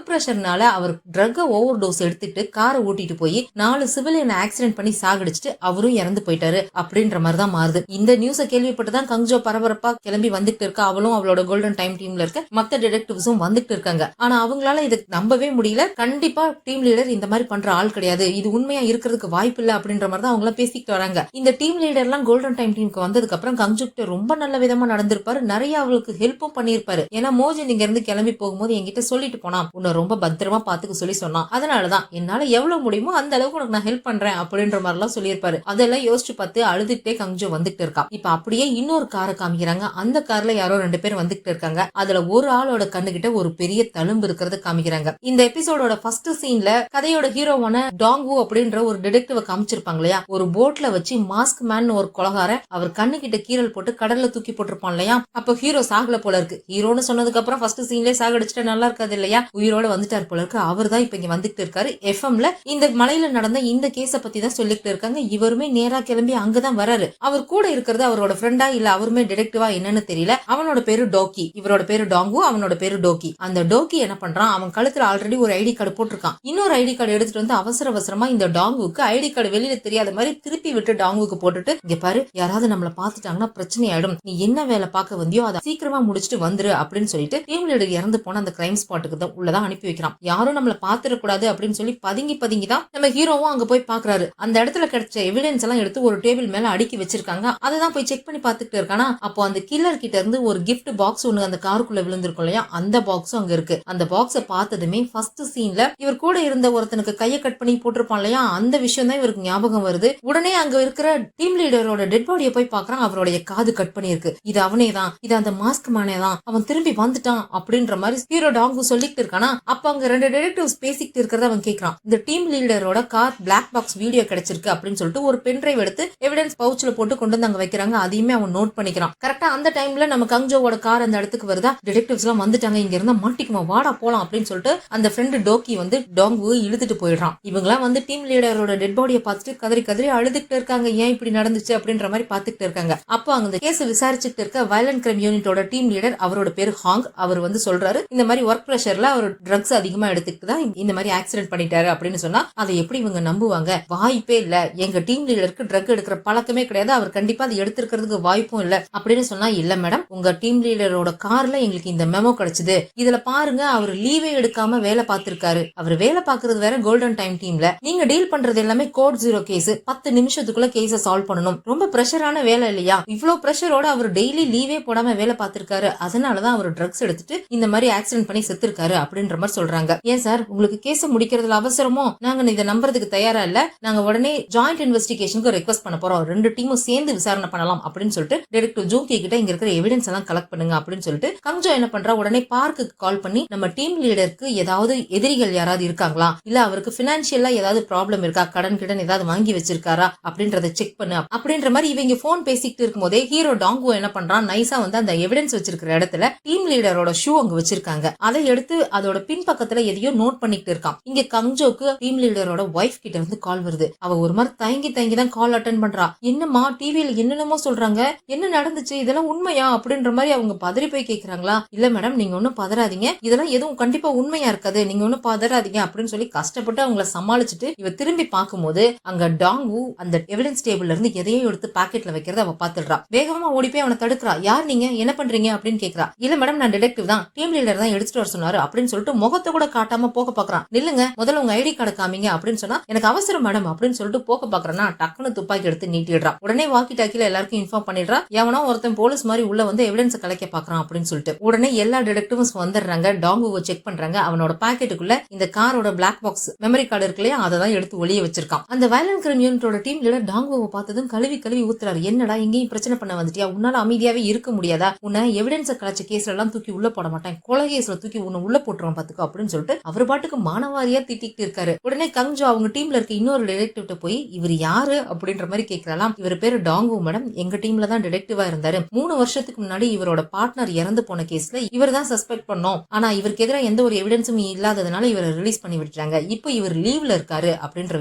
பிரஷர்னால அவர் ட்ரக் ஓவர் டோஸ் எடுத்துட்டு காரை ஓட்டிட்டு போய் 4 சிவிலியன் ஆக்சிடென்ட் பண்ணி சாகடிச்சுட்டு அவரும் இறந்து போயிட்டாரு அப்படின்ற மாதிரி தான் மாறுது. இந்த நியூஸை கேள்விப்பட்டுதான் கங்ஜோ பரபரப்பா கிளம்பி வந்துட்டு இருக்கா. அவளும் அவளோட கோல்டன் டைம் டீம்ல இருக்க மத்த டிடெக்டிவ்ஸும் வந்துட்டு இருக்காங்க. ஆனா அவங்களால இதை நம்பவே முடியல. கண்டிப்பா டீம் லீடர் இந்த மாதிரி பண்ற ஆள் கிடையாது, இது உண்மையா இருக்கிறதுக்கு வாய்ப்பு இல்ல அப்படின்ற மாதிரி தான் அவங்க பேசிக்கிட்டு வராங்க. இந்த டீம் லீடர் எல்லாம் கோல்டன் டைம் டீமுக்கு வந்ததுக்கு அப்புறம் கங்ஜோ கிட்ட ரொம்ப நல்ல விதமா நடந்திருப்பாரு, நிறைய அவளுக்கு ஹெல்ப்பும் பண்ணிருப்பாரு. ஏன்னா மோஜன் இங்க இருந்து கிளம்பி போகும்போது என்கிட்ட சொல்லிட்டு போனா, உன்னை ரொம்ப பத்திரமா பாத்துக்க சொல்லி சொன்னான், அதனாலதான் என்னால எவ்வளவு முடியுமோ அந்த அளவுக்கு உனக்கு நான் ஹெல்ப் பண்றேன் அப்படின்ற மாதிரி எல்லாம் சொல்லியிருப்பாரு. அதெல்லாம் யோசிச்சு பார்த்து அழுதுகிட்டே கங்ஜோ வந்துட்டு இருக்கா. இப்ப அப்படியே இன்னொரு காரை காமிக்கிறாங்க. அந்த கார்ல யாரோ 2 பேர் வந்துட்டு இருக்காங்க. அதுல ஒரு ஆளோட கண்ணுகிட்ட ஒரு பெரிய தழும்பு இருக்கிறத காமிக்கிறாங்க. இந்த எபிசோடோட ஃபர்ஸ்ட் சீன்ல கதையோட ஹீரோவான டாங்கு அப்படின்ற ஒரு டிடெக்டிவ் காமிச்சிருப்பாங்க இல்லையா. ஒரு போட்ல வச்சு மாஸ்க் மேன் ஒரு கொலகாரன் அவர் கண்ணு கிட்ட கீரல் போட்டு கடல்ல தூக்கி போட்டிருப்பான் இல்லையா. அப்ப ஹீரோ சாகல போல இருக்கு. ஹீரோன்னு சொன்னதுக்கு அப்புறம் ஃபர்ஸ்ட் சீன்லயே சாகடிச்சுட்டா நல்லா இருக்காது இல்லையா. உயிரோட வந்துட்டார் போல இருக்கு. அவர் தான் இப்ப இங்க வந்துட்டு இருக்காரு. எஃப்எம்ல இந்த மலையில நடந்த இந்த கேஸ பத்தி தான் சொல்லிட்டு இருக்காங்க. இவருமே நேரா கிளம்பி அங்கதான் வராரு. அவர் கூட இருக்கிறது அவரோட ஃப்ரெண்டா இல்ல அவருமே டிடெக்டிவா என்னன்னு தெரியல. அவனோட பேரு டோக்கி, இவரோட பேரு டாங்கு, அவனோட பேரு டோக்கி. அந்த டோக்கி என்ன பண்றான், அவன் கழுத்துல ஆல்ரெடி ஒரு ஐடி கார்டு போட்டிருக்கான். இன்னொரு ஐடி கார்டு எடுத்துட்டு வந்து அவசரமா இந்த டாங்குக்கு ஐடி கார்டு வெளியில தெரியாத மாதிரி திருப்பி விட்டு டாங்குக்கு போட்டுட்டு, இங்க பாரு யாராவது நம்மள பாத்துட்டாங்கன்னா பிரச்சனை ஆயிடும், நீ என்ன வேலை பார்க்க வந்தியோ அதை சீக்கிரமா முடிச்சுட்டு வந்துரு அப்படின்னு சொல்லிட்டு டீம் லீடர் இறந்து போன அந்த கிரைம் ஸ்பாட்டுக்கு தான் உள்ளதான் அனுப்பி வைக்கிறான். யாரும் நம்மள பாத்துடக்கூடாது அப்படின்னு சொல்லி பதுங்கி தான் நம்ம ஹீரோவும் அங்க போய் பாக்குறாரு. அந்த இடத்துல கிடைச்ச எவிடன்ஸ் எல்லாம் எடுத்து ஒரு டேபிள் மேல அடுக்கி வச்சிருக்காங்க. அததான் போய் செக் பண்ணி பாத்துட்டு இருக்கானா. அப்போ அந்த கில்லர் கிட்ட இருந்து ஒரு கிஃப்ட் பாக்ஸ் ஒண்ணு அந்த காருக்குள்ள விழுந்திருக்கும் இல்லையா, அந்த பாக்ஸும் அங்க இருக்கு. அந்த பாக்ஸ பார்த்ததுமே ஃபர்ஸ்ட் சீன்ல இவர் கூட இருந்த ஒருத்தனுக்கு கையை கட் பண்ணி போட்டிருப்பான் இல்லையா, அந்த விஷயம் தான் இவருக்கு ஞாபகம் வருது. உடனே அங்க இருக்கிற டீம் லீடரோட டெட் பாடியை போய் பாக்குறான். அவருடைய காது கட் பண்ணி இருக்கு. இது அவனே தான், இது அந்த மாஸ்க் மேனே தான், அவன் திரும்பி வந்துட்டான் அப்படின்ற மாதிரி ஹீரோ டாங்கு சொல்லிட்டு இருக்கானா. அப்ப அங்க 2 டிடெக்டிவ்ஸ் பேசிக்கிட்டு இருக்கிறத அவன் கேட்கறான். இந்த டீம் லீடரோட கார் பிளாக் பாக்ஸ் வீடியோ கிடைச்சிருக்கு அப்படின்னு சொல்லிட்டு ஒரு பென் டிரைவ் எடுத்து எவிடன்ஸ் பவுச்ல போட்டு கொண்டு வந்து அங்க வைக்கிறாங்க. அதையுமே அவன் நோட் பண்ணிக்கிறான். கரெக்டா அந்த டைம்ல நம்ம கங்ஜோவோட கார் அந்த இடத்துக்கு வருதா, டிடெக்டிவ்ஸ் எல்லாம் வந்துட்டாங்க, இங்க இருந்தா மாட்டிக்குமா, வாடா போலாம் அப்படின்னு சொல்லிட்டு அந்த ஃப்ரெண்டு டோக்கி வந்து டாங்கு இழுத்துட்டு போயிடுறான். இவங்கலாம் வந்து டீம் லீடரோட டெட் பாடியை பார்த்துட்டு கதறி கதறி அழுதுகிட்டு இருக்காங்க. ஏன் இப்படி நடந்துச்சு அப்படின்ற மாதிரி பாத்துக்கிட்டு இருக்காங்க. அப்போ அங்க கேஸ் விசாரிச்சுட்டு இருக்க வயலண்ட் கிரைம் யூனிட்டோட டீம் லீடர், அவரோட பேரு ஹாங், அவர் வந்து சொல்றாரு இந்த மாதிரி ஒர்க் பிரஷர்ல அவர் ட்ரக்ஸ் அதிகமா எடுத்துக்கிட்டு தான் இந்த மாதிரி ஆக்சிடென்ட் பண்ணிட்டாரு அப்படின்னு சொன்னா அதை எப்படி இவங்க நம்புவாங்க? வாய்ப்பே இல்ல, எங்க டீம் லீடருக்கு ட்ரக் எடுக்கிற பழக்கமே கிடையாது, அவர் கண்டிப்பா அதை எடுத்துக்கிறதுக்கு வாய்ப்பும் இல்ல அப்படின்னு சொன்னா, இல்ல மேடம், உங்க டீம் லீடரோட கார்ல எங்களுக்கு இந்த மெமோ கிடைச்சது, இதுல பாருங்க அவர் லீவே எடுக்காம வேலை பார்த்திருக்காரு, அவர் வேலை பாக்குறது வேற கோல்டன் டைம் டீம்ல, நீங்க டீல் பண்றது எல்லாமே கோட் 0 கேஸ், 10 நிமிஷத்துக்குள்ள கேஸ சால்வ் பண்ணணும், ரொம்ப பிரஷரான வேலை இல்லையா, இவ்வளவு பிரஷரோட அவர் டெய்லி லீவே போடாம வேலை பார்த்திருக்காரு, அதனாலதான் அவர் ட்ரக்ஸ் எடுத்துட்டு இந்த மாதிரி ஆக்சிடென்ட் பண்ணி செத்துருக்காரு அப்படின்ற மாதிரி சொல்றாங்க. ஏன் சார் உங்களுக்கு கேஸ் முடிக்கிறதுல அவசரமோ? நாங்க இதை நம்புறதுக்கு தயாரா இல்ல, நாங்க உடனே ஜாயிண்ட் இன்வெஸ்டிகேஷனுக்கு ரெக்வஸ்ட் பண்ண போறோம், 2 டீமும் சேர்ந்து விசாரணை பண்ணலாம் அப்படின்னு சொல்லிட்டு டிடெக்டிவ் ஜூங்கி கிட்ட இங்க இருக்கிற எவிடன்ஸ் எல்லாம் கலெக்ட் பண்ணுங்க அப்படின்னு சொல்லிட்டு கங்ஜோ என்ன பண்றா, உடனே பார்க்குக்கு கால் பண்ணி நம்ம டீம் லீடருக்கு ஏதாவது எதிரிகள் யாராவது இருக்காங்களா, இல்ல அவருக்கு பினான்சியலா ஏதாவது ப்ராப்ளம் இருக்கா, கடன் ஏதாவது வாங்கி வச்சிருக்காரா அப்படின்றத செக் பண்ணு அப்படின்ற மாதிரி இவங்க போன் பேசிக்கிட்டு இருக்கும் போதே ஹீரோ டாங்கு என்ன பண்றான், நைஸா வந்து அந்த எவிடன்ஸ் வச்சிருக்கிற இடத்துல டீம் லீடரோட ஷூ அங்க வச்சிருக்காங்க, அதை எடுத்து அதோட பின் பக்கத்துல எதையோ நோட் பண்ணிட்டு இருக்கான். இங்க கங்ஜோக்கு டீம் லீடரோட வைஃப் கிட்ட இருந்து கால் வருது. அவ ஒரு மாதிரி தயங்கி தான் கால் அட்டென்ட் பண்றா. என்னமா டிவியில என்னென்னமோ சொல்றாங்க, என்ன நடந்துச்சு, இதெல்லாம் உண்மையா அப்படின்ற மாதிரி அவங்க பதறி போய் கேக்குறாங்களா. இல்ல மேடம், நீங்க ஒன்னும் பதறாதீங்க, இதெல்லாம் எதுவும் கண்டிப்பா உண்மையா இருக்காது, நீங்க ஒன்னும் பதறாதீங்க அப்படின்னு சொல்லி கஷ்டப்பட்டு அவங்கள சமாளிச்சுட்டு இவ திரும்பி பார்க்கும்போது அங்க டாங்கு அந்த எவிடன்ஸ் டேபிள்ல இருந்து எதையோ எடுத்து பாக்கெட்ல வைக்கிறத அவ பாத்துடுறா. வேகமா ஓடி போய் அவனை தடுக்கிறா. யார் நீங்க, என்ன பண்றீங்க அப்படின்னு கேக்குறா. இல்ல மேடம், நான் டிடெக்டிவ் தான், டீம் லீடர் தான் எடுத்துட்டு வர சொன்னாரு அப்படின்னு சொல்லிட்டு முகத்தை கூட காட்டாம போக பாக்குறான். நில்லுங்க, முதல்ல உங்க ஐடி கார்டு காமிங்க அப்படின்னு சொன்னா, எனக்கு அவசரம் மேடம் அப்படின்னு சொல்லிட்டு போக பாக்குறேன்னா டக்குன்னு துப்பாக்கி எடுத்து நீட்டிடுறான். உடனே வாக்கி டாக்கில எல்லாருக்கும் இன்ஃபார்ம் பண்ணிடுறா, எவனோ ஒருத்தன் போலீஸ் மாதிரி உள்ள வந்து எவிடன்ஸ் கலைக்க பாக்குறான் அப்படின்னு சொல்லிட்டு. உடனே எல்லா டிடெக்டிவ்ஸ் வந்துடுறாங்க. டாங்குவை செக் பண்றாங்க. அவனோட பாக்கெட்டுக்குள்ள இந்த காரோட பிளாக் பாக்ஸ் மெமரி கார்டு இருக்கு இல்லையா, அதை தான் எடுத்து ஒளிய வச்சிருக்கான். அந்த வயலண்ட் கிரைம் யூனிட்டோட டீம் லீடர் டாங்குவை பார்த்ததும் கழுவி கழுவி ஊத்துறாரு. என்னடா இங்கேயும் பிரச்சனை பண்ண வந்துட்டியா, உன்னால அமைதியாவே இருக்க முடியாதா, உன்னை எவிடன்ஸ் கலைச்ச கேஸ்ல எல்லாம் தூக்கி உள்ள போட மாட்டேன், கொலை கேஸ்ல தூக்கி உன்னை உள்ள போட்டுருவான் பாத்துக்கோ அப்படின்னு சொல்லிட்டு அவர் பாட்டுக்கு மானவாரியா திட்டிட்டு இருக்காரு. உடனே கங்ஜோ அவங்க டீம்ல இருக்க இன்னொரு டிடெக்டிவ் போய் இவர் யாரு அப்படின்ற மாதிரி கேட்கலாம். இவர் பேரு டாங்கு மேடம், எங்க டீம்ல தான் டிடெக்டிவா இருந்தாரு, 3 வருஷத்துக்கு முன்னாடி இவரோட பார்ட்னர் இறந்து போன கேஸ்ல இவர் தான் சஸ்பெக்ட் பண்ணோம், ஆனா இவருக்கு எதிராக எந்த ஒரு எவிடன்ஸும் இல்லாததுனால இவரை ரிலீஸ் பண்ணி விட்டுறாங்க, இப்போ இவர் லீவ்ல இருக்காரு அப்படின்ற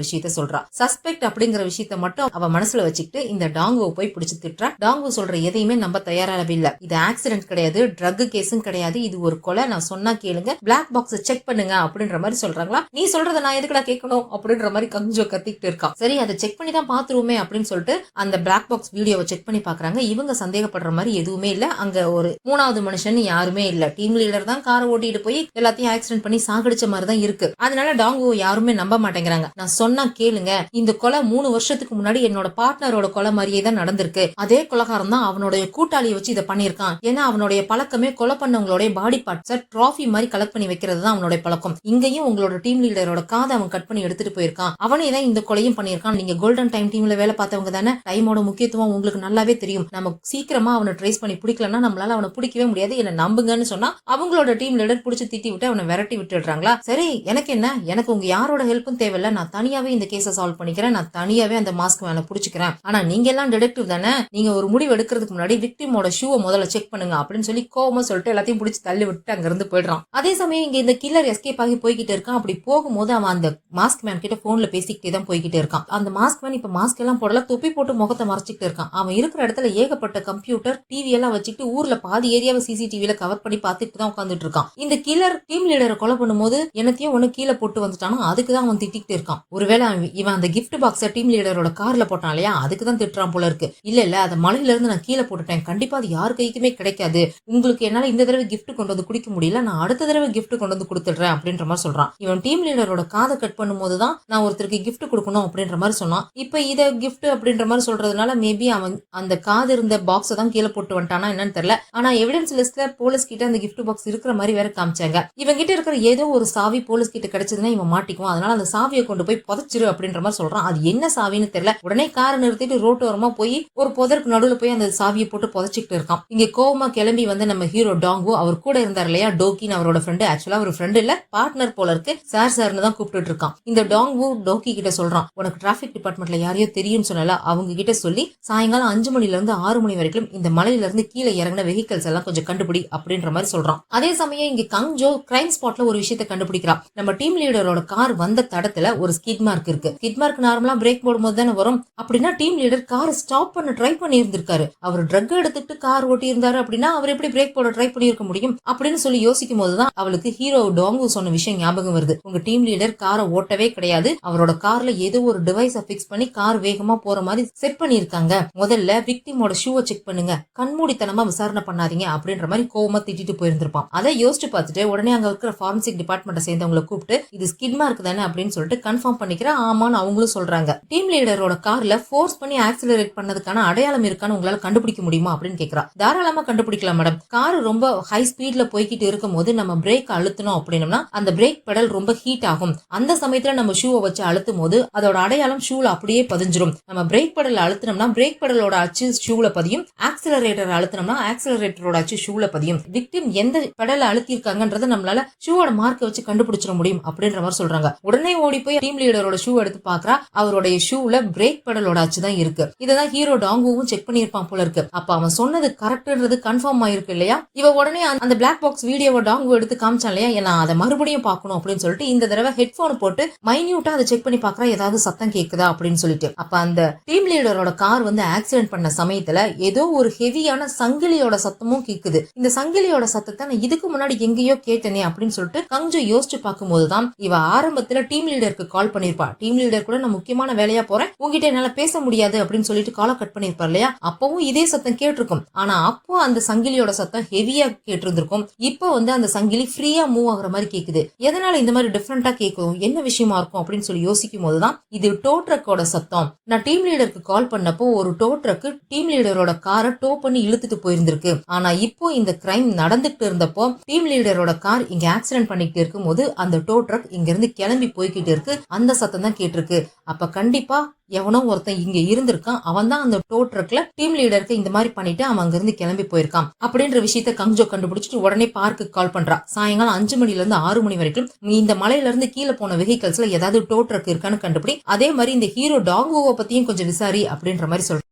விஷயத்த சொல்றா. சஸ்பெக்ட் அப்படிங்கிற விஷயத்த மட்டும் அவ மனசுல வச்சுக்கிட்டு இந்த டாங்குவை போய் பிடிச்சு திட்டுறா. டாங்கு சொல்ற எதையுமே நம்ப தயாராகவே இல்ல. இது ஆக்சிடென்ட் கிடையாது, ட்ரக் கேஸும் கிடையாது, இது ஒரு கொலை, நான் சொன்னா கேளுங்க, பிளாக் பாக்ஸ் செக் பண்ணுங்க அப்படின்ற மாதிரி சொல்றாங்களா. நீ சொல்றத நான் எதுக்குடா கேட்கணும் அப்படின்ற மாதிரி கஞ்சோ கத்திக்கிட்டு இருக்கான். சரி, அதை செக் பண்ணி தான் பாத்துருவோமே அப்படின்னு சொல்லிட்டு அந்த பிளாக் பாக்ஸ் வீடியோவை செக் பண்ணி பாக்குறாங்க. இவங்க சந்தேகப்படுற மாதிரி எதுவுமே இல்ல. அங்க ஒரு 3வது மனுஷன் யாருமே இல்ல. டீம் லீடர் தான் காரை ஓட்டிட்டு போய் எல்லாத்தையும் ஆக்சிடென்ட் பண்ணி சாகடிச்ச மாதிரி தான் இருக்கு. அதனால டாங்கு யாருமே நம்ப மாட்டேங்கிறாங்க. நான் சொன்னா கேளுங்க, இந்த கொலை 3 வருஷத்துக்கு முன்னாடி என்னோட பார்ட்னரோட கொலை மாதிரியே தான் நடந்திருக்கு. அதே கொலைகாரம் தான் அவனுடைய கூட்டாளியை வச்சு இதை பண்ணிருக்கான். ஏன்னா அவனுடைய பழக்கமே கொலை பண்ணவங்களுடைய பாடி பார்ட்ஸை ட்ராஃபி மாதிரி கலெக்ட் பண்ணி வைக்கிறது தான் அவனுடைய பழக்கம். இங்கேயும் உங்களோட டீம் லீடரோட காதை அவன் கட் பண்ணி எடுத்துட்டு போயிருக்கான். அவனே தான் இந்த கொலையும் பண்ணிருக்கான். நீங்க கோல்டன் டைம் டீம்ல வேலை பார்த்தவங்க தானே, டைமோட முக்கியத்துவம் உங்களுக்கு நல்லாவே தெரியும். நம்ம சீக்கிரமா அவனை ட்ரேஸ் பண்ணி பிடிக்கலன்னா நம்மளால அவனை பிடிக்கவே முடியாது, என்ன நம்புங்கன்னு சொன்னா அவங்களோட டீம் லீடர் பிடிச்சு திட்டி விட்டு அவனை விரட்டி விட்டுடுறாங்களா. சரி, எனக்கு என்ன, எனக்கு உங்க யாரோட ஹெல்ப்பும் தேவையில்ல, நான் தனியாவே இந்த கேஸை சால்வ் பண்ணிக்கிறேன், நான் தனியாவே அந்த மாஸ்க் மேல பிடிச்சிக்கிறேன். ஆனா நீங்க எல்லாம் டிடெக்டிவ் தானே, நீங்க ஒரு முடிவு எடுக்கிறதுக்கு முன்னாடி விக்டிமோட ஷூவை முதல்ல செக் பண்ணுங்க அப்படின்னு சொல்லி கோவமா சொல்லிட்டு எல்லாத்தையும் பிடிச்சி தள்ளி விட்டு அங்க இருந்து போயிடுறான். அதே சமயம் இங்க இந்த கில்லர் எஸ்கேப் ஆகி போய்கிட்டு இருக்கான். அப்படி போகும்போது அவன் அந்த மாஸ்க் மேன் கிட்ட போன்ல பேசிக்கிட்டே தான் போய்கிட்டே இருக்கான். அந்த மாஸ்க் மேன் இப்ப மாஸ்க் எல்லாம் போடல, தொப்பி போட்டு முகத்தை மறைச்சிட்டு இருக்கான். அவன் இருக்கிற இடத்துல ஏகப்பட்ட கம்ப்யூட்டர் டிவி எல்லாம் வச்சுட்டு ஊர்ல பாதி ஏரியாவை சிசிடிவில கவர் பண்ணி பார்த்துட்டு தான் உட்காந்துட்டு இருக்கான். இந்த கில்லர் டீம் லீடரை கொலை பண்ணும்போது என்னத்தையும் ஒண்ணு கீழே போட்டு வந்துட்டானோ அதுக்குதான் அவன் திட்டிக்கிட்டு இருக்கான். ஒருவேளை இவன் அந்த கிஃப்ட் பாக்ஸ டீம் லீடரோட கார்ல போட்டான் இல்லையா, அதுக்குதான் திட்டுறான் போல இருக்கு. இல்ல அதை மலையில இருந்து நான் கீழே போட்டுட்டேன், கண்டிப்பா அது யாரு கைக்குமே கிடைக்காது, உங்களுக்கு என்னால இந்த தடவை கிஃப்ட் கொண்டு வந்து குடிக்க முடியல, நான் அடுத்த தடவை கிஃப்ட் கொண்டு வந்து கொடுத்துடுறேன் அப்படின்ற மாதிரி சொல்றான். இவன் டீம் லீடரோட காதை கட் பண்ணும்போதுதான் நான் ஒருத்தருக்கு கிஃப்ட் கொடுக்கணும் அப்படின்ற மாதிரி சொன்னான். இப்ப இத கிஃப்ட் அப்படின்ற மாதிரி சொல்றதுனால மேபி அவன் அந்த காது இருந்த பாக்ஸை தான் கீழே போட்டு வந்துட்டானா என்னன்னு தெரியல. ஆனா எவிடன்ஸ் லிஸ்ட்ல போலீஸ் கிட்ட அந்த கிஃப்ட் பாக்ஸ் இருக்கிற மாதிரி வேற காமிச்சாங்க. இவன் கிட்ட இருக்கிற ஏதோ ஒரு சாவி போலீஸ் கிட்ட கிடைச்சதுன்னா இவன் மாட்டிக்குவான், அதனால அந்த சாவியை கொண்டு போய் புதைச்சிரு அப்படின்ற மாதிரி சொல்றான். அது என்ன சாவின்னு தெரியல. உடனே காரை நிறுத்திட்டு ரோட்டோரமா போய் ஒரு புதருக்கு நடுவுல போய் அந்த சாவியை போட்டு புதைச்சிட்டு இருக்கான். இங்க கோவமா கிளம்பி வந்து நம்ம ஹீரோ டாங்கு, அவர் கூட இருந்தார் இல்லையா டோக்கின்னு, அவரோட ஃப்ரெண்டு, ஆக்சுவலா ஒரு ஃப்ரெண்டு இல்ல பார்ட்னர் போல இருக்கு, சார்னு தான் கூப்பிட்டு இருக்கான். இந்த டாங்கு டோக்கி டோக்கி கிட்ட சொல்றான், உனக்கு டிராபிக் டிபார்ட்மெண்ட்ல யாரையோ தெரியும்னு சொன்னால அவங்க கிட்ட சொல்லி சாயங்காலம் 5 மணில இருந்து 6 மணி வரைக்கும் இந்த மலையில இருந்து கீழே இறங்கின வெஹிக்கல்ஸ் எல்லாம் கொஞ்சம் கண்டுபிடி அப்படின்ற மாதிரி சொல்றான். அதே சமயம் இங்க கங்ஜோ கிரைம் ஸ்பாட்ல ஒரு விஷயத்தை கண்டுபிடிக்கிறான். நம்ம டீம் லீடரோட கார் வந்த தடத்துல ஒரு ஸ்கிட் மார்க் இருக்கு. ஸ்கிட் மார்க் நார்மலா பிரேக் போடும்போது தானே வரும். அப்படின்னா டீம் லீடர் காரை ஸ்டாப் பண்ண ட்ரை பண்ணி இருந்திருக்காரு. அவர் ட்ரக் எடுத்துட்டு கார் ஓட்டி இருந்தாரு அப்படின்னா அவர் எப்படி பிரேக் போட ட்ரை பண்ணி இருக்க முடியும் அப்படின்னு சொல்லி யோசிக்கும் போதுதான் அவளுக்கு ஹீரோ டாங்கு சொன்ன விஷயம் ஞாபகம் வருது. உங்க டீம் லீடர் காரை ஓட்டவே கிடையாது, அவரோட கார்ல ஏதோ ஒரு டிவைஸ பிக்ஸ் பண்ணி கார் வேகமா போற மாதிரி செட் பண்ணிருக்காங்க. முதல்ல விக்டிமோட ஷூவை செக் பண்ணுங்க, கண்மூடித்தனமா விசாரணை பண்ணாதீங்க அப்படின்ற மாதிரி கோவமா திட்டிட்டு போயிருந்திருப்பான். அதை யோசிச்சு பார்த்துட்டு உடனே அங்க இருக்கிற ஃபாரன்சிக் டிபார்ட்மெண்ட்டை சேர்ந்தவங்களை கூப்பிட்டு இது ஸ்கிட் மார்க் தானே அப்படின்னு சொல்லிட்டு கன்ஃபார்ம் பண்ணிக்கிற ஆமான்னு அவங்களும் சொல்றாங்க. டீம் லீடரோட கார்ல ஃபோர்ஸ் பண்ணி ஆக்சிலரேட் பண்ணதுக்கான அடையாளம் இருக்கான்னு உங்களால கண்டுபிடிக்க முடியுமா அப்படின்னு கேக்குறா. தாராளமா கண்டுபிடிக்கலாம் மேடம். கார் ரொம்ப ஹை ஸ்பீட்ல போய்கிட்டு இருக்கும் போது நம்ம பிரேக் அழுத்தணும் அப்படின்னம்னா அந்த பிரேக் பெடல் ரொம்ப ஹீட் ஆகும். அந்த சமயத்துல நம்ம ஷூவை வச்சு அழுத்தும் போது அதோட அடையாளம் ஷூல அப்படியே பதிஞ்சிரும். நம்ம பிரேக் பெடல் அழுத்தினோம்னா பிரேக் பெடலோட அச்சு ஷூல பதியும், ஆக்சிலரேட்டர் அழுத்தினோம்னா ஆக்சிலரேட்டரோட அச்சு ஷூல பதியும். விக்டிம் எந்த பெடல அழுத்திருக்காங்கன்றத நம்மளால ஷூவோட மார்க்கை வச்சு கண்டுபிடிச்சிட முடியும் அப்படின்ற மாதிரி சொல்றாங்க. உடனே ஓடி போய் டீம் லீடரோட ஷூ எடுத்து பாக்குறா. அவருடைய ஷூல பிரேக் பெடலோட அச்சு தான் இருக்கு. இததான் ஹீரோ டாங்குவும் செக் பண்ணிருப்பான் போல இருக்கு. அப்ப அவன் சொன்னது கரெக்ட்ன்றது கன்ஃபார்ம் ஆயிருக்கு இல்லையா. இவ உடனே அந்த பிளாக் பாக்ஸ் வீடியோவை டாங்கு எடுத்து காமிச்சான் இல்லையா, நான் அதை மறுபடியும் பார்க்கணும் அப்படின்னு சொல்லிட்டு இந்த தடவை ஹெட்போன் போட்டு மைன்யூட்டா அதை செக் பண்ணி பாக்குறா, ஏதாவது சத்தம் கேக்குதா அப்படின்னு சொல்லிட்டு. அப்ப அந்த டீம் லீடரோட கார் வந்து ஆக்சிடென்ட் பண்ண சமயத்துல ஏதோ ஒரு ஹெவியான சங்கிலியோட சத்தமும் கேக்குது. இந்த சங்கிலியோட சத்தத்தை நான் இதுக்கு முன்னாடி எங்கேயோ கேட்டனே அப்படின்னு சொல்லிட்டு கொஞ்சம் யோசிச்சு பார்க்கும் போதுதான் இவ ஆரம்பத்துல டீம் லீடருக்கு கால் பண்ணிருப்பா. டீம் லீடர் கூட நான் முக்கியமான வேலையா போறேன், உங்ககிட்ட என்னால பேச முடியாது அப்படின்னு சொல்லிட்டு காலை கட் பண்ணிருப்பார் இல்லையா. அப்பவும் இதே சத்தம் கேட்டிருக்கும். ஆனா அப்போ அந்த சங்கிலியோட சத்தம் ஹெவியா கேட்டிருந்திருக்கும். இப்போ வந்து அந்த சங்கிலி ஃப்ரீயா மூவ் ஆகுற மாதிரி கேக்குது. எதனால இந்த மாதிரி டிஃபரெண்டா கேட்கும், என்ன விஷயமா இருக்கும் அப்படின்னு சொல்லி யோசிக்கும் போதுதான் இது டோ ட்ரக்கோட சத்தம். நான் டீம் லீடருக்கு கால் பண்ணப்போ ஒரு டோ ட்ரக் டீம் லீடரோட காரை டோ பண்ணி இழுத்துட்டு போயிருந்திருக்கு. ஆனா இப்போ இந்த கிரைம் நடந்துட்டு இருந்தப்போ டீம் லீடரோட கார் இங்க ஆக்சிடென்ட் பண்ணிட்டு இருக்கும் போது அந்த டோ ட்ரக் இங்க இருந்து கிளம்பி போய்கிட்டு இருக்கு. அந்த சத்தம் தான் கேட்டிருக்கு. அப்ப கண்டிப்பா எவனோ ஒருத்தன் இங்க இருந்திருக்கான், அவன் தான் அந்த டோ ட்ரக்ல டீம் லீடருக்கு இந்த மாதிரி பண்ணிட்டு அவன் அங்க இருந்து கிளம்பி போயிருக்கான் அப்படின்ற விஷயத்த கங்ஜோ கண்டுபிடிச்சிட்டு உடனே பார்க்கு கால் பண்றா. சாயங்காலம் 5 மணில இருந்து 6 மணி வரைக்கும் இந்த மலையில இருந்து கீழே போன வெஹிக்கல்ஸ்ல ஏதாவது டோ ட்ரக் இருக்கான்னு கண்டுபிடி, அதே மாதிரி இந்த ஹீரோ டாங்குவை பத்தியும் கொஞ்சம் விசாரி அப்படின்ற மாதிரி சொல்ற.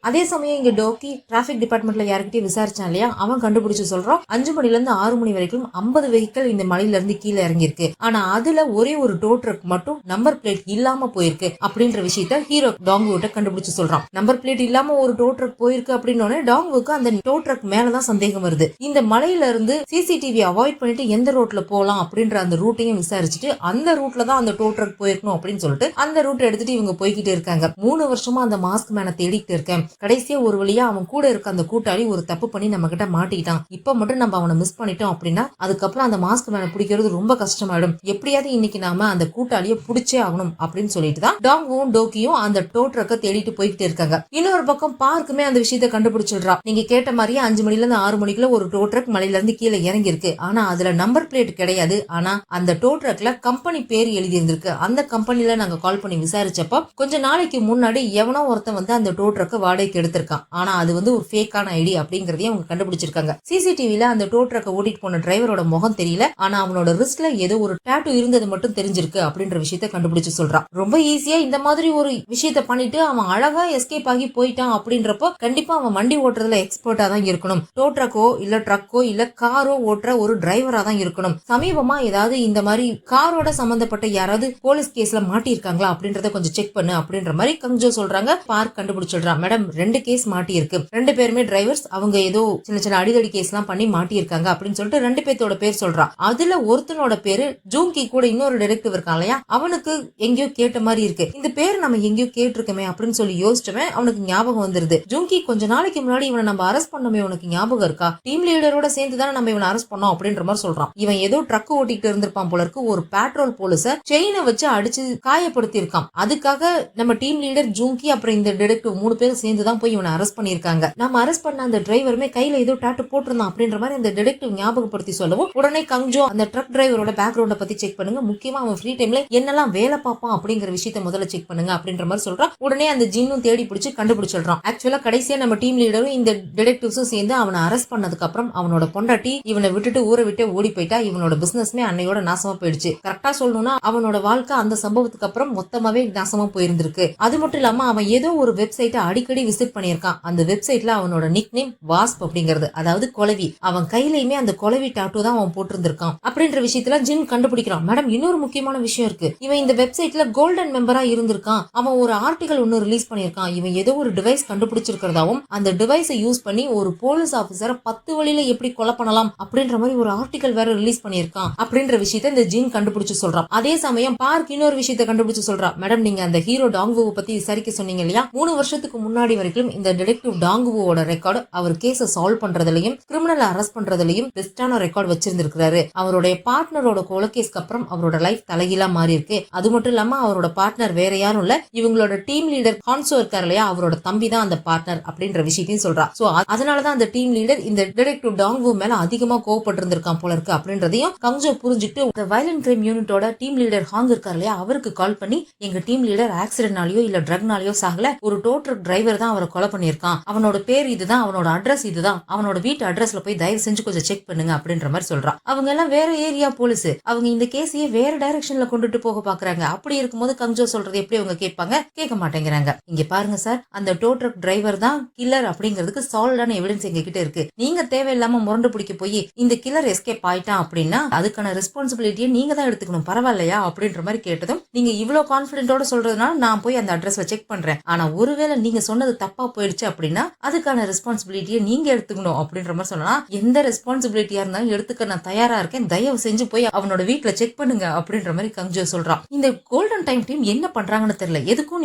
அதே சமயம் இங்க டோக்கி டிராபிக் டிபார்ட்மெண்ட்ல யாருக்கிட்டே விசாரிச்சான் இல்லையா, அவன் கண்டுபிடிச்சு சொல்றான் 5 மணில இருந்து 6 மணி வரைக்கும் 50 வெஹிக்கிள் இந்த மலையில இருந்து கீழே இறங்கிருக்கு. ஆனா அதுல ஒரே ஒரு டோ ட்ரக் மட்டும் நம்பர் பிளேட் இல்லாம போயிருக்கு அப்படின்ற விஷயத்த ஹீரோ டாங்குகிட்ட கண்டுபிடிச்சு சொல்றான். நம்பர் பிளேட் இல்லாம ஒரு டோ ட்ரக் போயிருக்கு அப்படின்னு டாங்குக்கு அந்த டோ ட்ரக் மேலதான் சந்தேகம் வருது. இந்த மலையில இருந்து சிசிடிவி அவாய்ட் பண்ணிட்டு எந்த ரோட்ல போலாம் அப்படின்ற அந்த ரூட்டையும் விசாரிச்சுட்டு அந்த ரூட்ல தான் அந்த டோ ட்ரக் போயிருக்கணும் அப்படின்னு சொல்லிட்டு அந்த ரூட் எடுத்துட்டு இவங்க போய்கிட்டு இருக்காங்க. 3 வருஷமா அந்த மாஸ்க் மேனை தேடிட்டு இருக்கேன். கடைசியா ஒரு வழியா அவன் கூட இருக்க அந்த கூட்டாளி ஒரு தப்பு பண்ணி நம்ம கிட்ட மாட்டிக்கிட்டான். இப்ப மட்டும் நம்ம அவனை மிஸ் பண்ணிட்டோம் அப்படின்னா அதுக்கப்புறம் அந்த மாஸ்க் மேனை பிடிக்கிறது ரொம்ப கஷ்டமாயிடும். எப்படியாவது இன்னைக்கு நாம அந்த கூட்டாளியை பிடிச்சே ஆகணும் அப்படின்னு சொல்லிட்டு தான் டாங்கும் டோக்கியும் அந்த டோ ட்ரக்கை தேடிட்டு போய்கிட்டு இருக்காங்க. இன்னொரு பக்கம் பார்க்குமே அந்த விஷயத்த கண்டுபிடிச்சிடுறா. நீங்க கேட்ட மாதிரியே 5 மணில இருந்து 6 மணிக்குள்ள ஒரு டோ ட்ரக் மலையில இருந்து கீழே இறங்கி இருக்கு. ஆனா அதுல நம்பர் பிளேட் கிடையாது. ஆனா அந்த டோ ட்ரக்ல கம்பெனி பேர் எழுதி இருந்திருக்கு. அந்த கம்பெனில நாங்க கால் பண்ணி விசாரிச்சப்ப கொஞ்ச நாளைக்கு முன்னாடி எவனோ ஒருத்தன் வந்து அந்த டோ ட்ரக்கை வாடகைக்கு எடுத்திருக்கான். ஆனா அது வந்து ஒரு ஃபேக்கான ஐடி அப்படிங்கறதையும் அவங்க கண்டுபிடிச்சிருக்காங்க. சிசிடிவில அந்த டோ ட்ரக்கை ஓட்டிட்டு போன டிரைவரோட முகம் தெரியல, ஆனா அவனோட ரிஸ்ட்ல ஏதோ ஒரு டாட்டூ இருந்தது மட்டும் தெரிஞ்சிருக்கு அப்படின்ற விஷயத்த கண்டுபிடிச்சு சொல்றான். ரொம்ப ஈஸியா இந்த மாதிரி ஒரு விஷயத்த பண்ணிட்டு அவன் அழகா எஸ்கேப் ஆகி போயிட்டான் அப்படின்றப்போ கண்டிப்பா அவன் வண்டி ஓட்டுறதுல எக்ஸ்பர்ட்டா தான் இருக்கணும். டோ ட்ரக்கோ இல்ல ட்ரக்கோ இல்ல காரோ ஓட்டுற ஒரு டிரைவரா தான் இருக்கணும். சமீபமா ஏதாவது இந்த மாதிரி காரோட சம்பந்தப்பட்ட யாராவது போலீஸ் கேஸ்ல மாட்டிருக்காங்களா அப்படின்றத கொஞ்சம் செக் பண்ணு அப்படின்ற மாதிரி கஞ்சோ சொல்றாங்க. பார்க் கண்டுபிடிச்சிடுறான். மேடம் 2 கேஸ் மாட்டி இருக்கு, 2 பேருமே டிரைவர்ஸ், அவங்க ஏதோ சின்ன சின்ன அடிதடி கேஸ் எல்லாம் பண்ணி மாட்டி இருக்காங்க அப்படின்னு சொல்லிட்டு 2 பேர்த்தோட பேர் சொல்றான். அதுல ஒருத்தனோட பேரு ஜூங்கி கூட இன்னொரு டிடெக்டிவ் இருக்கான் இல்லையா, அவனுக்கு எங்கேயோ கேட்ட மாதிரி இருக்கு. இந்த பேர் நம்ம எங்கேயோ கேட்டிருக்கமே அப்படின்னு சொல்லி யோசிச்சவன் அவனுக்கு ஞாபகம் வந்துருது. ஜூங்கி கொஞ்ச நாளைக்கு முன்னாடி இவனை நம்ம அரெஸ்ட் பண்ணமே, உனக்கு ஞாபகம் இருக்கா, டீம் லீடரோட சேர்ந்து தானே நம்ம இவனை அரெஸ்ட் பண்ணோம் அப்படின்ற மாதிரி சொல்றான். இவன் ஏதோ ட்ரக் ஓட்டிட்டு இருந்திருப்பான் போல இருக்கு. ஒரு பெட்ரோல் போலீஸ செயினை வச்சு அடிச்சு காயப்படுத்தி இருக்கான். அதுக்காக நம்ம டீம் லீடர் ஜூங்கி அப்புறம் இந்த டிடெக்டிவ் 3 பேரும் சேர்ந்து சேர்ந்து தான் போய் இவனை அரெஸ்ட் பண்ணிருக்காங்க. நம்ம அரெஸ்ட் பண்ண அந்த டிரைவருமே கையில ஏதோ டாட்டு போட்டிருந்தான் அப்படின்ற மாதிரி அந்த டிடெக்டிவ் ஞாபகப்படுத்தி சொல்லவும் உடனே கங்ஜோ அந்த ட்ரக் டிரைவரோட பேக்ரவுண்ட பத்தி செக் பண்ணுங்க, முக்கியமா அவன் ஃப்ரீ டைம்ல என்னெல்லாம் வேலை பார்ப்பான் அப்படிங்கிற விஷயத்த முதல்ல செக் பண்ணுங்க அப்படின்ற மாதிரி சொல்றான். உடனே அந்த ஜின்னும் தேடி பிடிச்சு கண்டுபிடிச்சிடுறான். ஆக்சுவலா கடைசியா நம்ம டீம் லீடரும் இந்த டிடெக்டிவ்ஸும் சேர்ந்து அவனை அரெஸ்ட் பண்ணதுக்கு அப்புறம் அவனோட பொண்டாட்டி இவனை விட்டுட்டு ஊரை விட்டு ஓடி போயிட்டா. இவனோட பிசினஸ்மே அன்னையோட நாசமா போயிடுச்சு. கரெக்டா சொல்லணும்னா அவனோட வாழ்க்கை அந்த சம்பவத்துக்கு அப்புறம் மொத்தமாவே நாசமா போயிருந்திருக்கு. அது மட்டும் இல்லாம அவன் ஏதோ ஒரு வெப்சைட்டை அடிக்கடி விசிட் பண்ணியிருக்கான். அந்த வெப்சைட்ல அவனோட நிக் நேம் வாஸ்ப் அப்படிங்கிறது, அதாவது கொலவி. அவன் கையிலயுமே அந்த கொலவி டாட்டூ தான் அவன் போட்டிருந்திருக்கான் அப்படின்ற விஷயத்துல ஜின் கண்டுபிடிக்கிறான். மேடம், இன்னொரு முக்கியமான விஷயம் இருக்கு. இவன் இந்த வெப்சைட்ல கோல்டன் மெம்பரா இருந்திருக்கான். அவன் ஒரு ஆர்டிகல் ஒன்னு ரிலீஸ் பண்ணிருக்கான். இவன் ஏதோ ஒரு டிவைஸ் கண்டுபிடிச்சிருக்கிறதாவும் அந்த டிவைஸை யூஸ் பண்ணி ஒரு போலீஸ் ஆபீசரை 10 வழியில எப்படி கொலை பண்ணலாம் அப்படின்ற மாதிரி ஒரு ஆர்டிகல் வேற ரிலீஸ் பண்ணிருக்கான் அப்படின்ற விஷயத்த இந்த ஜின் கண்டுபிடிச்சு சொல்றான். அதே சமயம் பார்க் இன்னொரு விஷயத்த கண்டுபிடிச்சு சொல்றான். மேடம், நீங்க அந்த ஹீரோ டாங்குவை பத்தி விசாரிக்க சொன்னீங்க இல்லையா? 3 வருஷத்துக்கு முன்னாடி வரைக்கும் இந்த டிடெக்டிவ் டாங்குவோட ரெக்கார்டு அவர் கேஸ சால்வ் பண்றதுலயும் கிரிமினல் அரெஸ்ட் பண்றதுலயும் பெஸ்டான ரெக்கார்டு வச்சிருந்திருக்காரு. அவருடைய பார்ட்னரோட கொலைகேஸ்க்கு அப்புறம் அவரோட லைஃப் தலைகீழா மாறி இருக்கு. அது மட்டும் இல்லாம அவரோட பார்ட்னர் வேற யாரும் இல்ல, இவங்களோட டீம் லீடர் ஹான்சோ இருக்காரு இல்லையா, அவரோட தம்பி தான் அந்த பார்ட்னர் அப்படின்ற விஷயத்தையும் சொல்றா. சோ அதனாலதான் அந்த டீம் லீடர் இந்த டிடெக்டிவ் டாங்கு மேல அதிகமா கோவப்பட்டு இருந்திருக்கான் போல இருக்கு அப்படின்றதையும் கங்ஜோ புரிஞ்சுட்டு வயலண்ட் கிரைம் யூனிட்டோட டீம் லீடர் ஹாங் இருக்காரு இல்லையா, அவருக்கு கால் பண்ணி எங்க டீம் லீடர் ஆக்சிடென்ட்னாலயோ இல்ல ட்ரக்னாலயோ சாகல, ஒரு டோ ட்ரக் டிரைவர் தான் அவரை கொலை பண்ணிருக்கான், அவனோட பேர் இதுதான், அவனோட அட்ரஸ் இதுதான், அவனோட வீட்டு அட்ரஸ்ல போய் தயவு செஞ்சு கொஞ்சம் செக் பண்ணுங்க அப்படின்ற மாதிரி சொல்றான். அவங்க எல்லாம் வேற ஏரியா போலீஸ், அவங்க இந்த கேஸையே வேற டைரக்ஷன்ல கொண்டுட்டு போக பாக்குறாங்க. அப்படி இருக்கும்போது கங்ஜோ சொல்றது எப்படி அவங்க கேட்பாங்க? கேட்க மாட்டேங்கிறாங்க. இங்க பாருங்க சார், அந்த டோ ட்ரக் டிரைவர் தான் கில்லர் அப்படிங்கிறதுக்கு சாலிடான எவிடன்ஸ் எங்க கிட்ட இருக்கு. நீங்க தேவையில்லாம முரண்டு பிடிக்க போய் இந்த கில்லர் எஸ்கேப் ஆயிட்டான் அப்படின்னா அதுக்கான ரெஸ்பான்சிபிலிட்டியை நீங்க தான் எடுத்துக்கணும், பரவாயில்லையா அப்படின்ற மாதிரி கேட்டதும், நீங்க இவ்வளவு கான்பிடென்ட்டோட சொல்றதுனால நான் போய் அந்த அட்ரஸ்ல செக் பண்றேன், ஆனா ஒருவேளை நீங்க சொன்னது தப்பா போயிடுச்சு அப்படின்னா அதுக்கான ரெஸ்பான்சிபிலிட்டியை நீங்க எடுத்துக்கணும் அப்படின்ற மாதிரி சொன்னா, எந்த ரெஸ்பான்சிபிலிட்டியா இருந்தாலும் எடுத்துக்க நான் தயாரா இருக்கேன், தயவு செஞ்சு போய் அவனோட வீட்டுல செக் பண்ணுங்க அப்படின்ற மாதிரி கங்ஜோ சொல்றான். இந்த கோல்டன் டைம் டீம் என்ன பண்றாங்கன்னு தெரியல. எதுக்கும்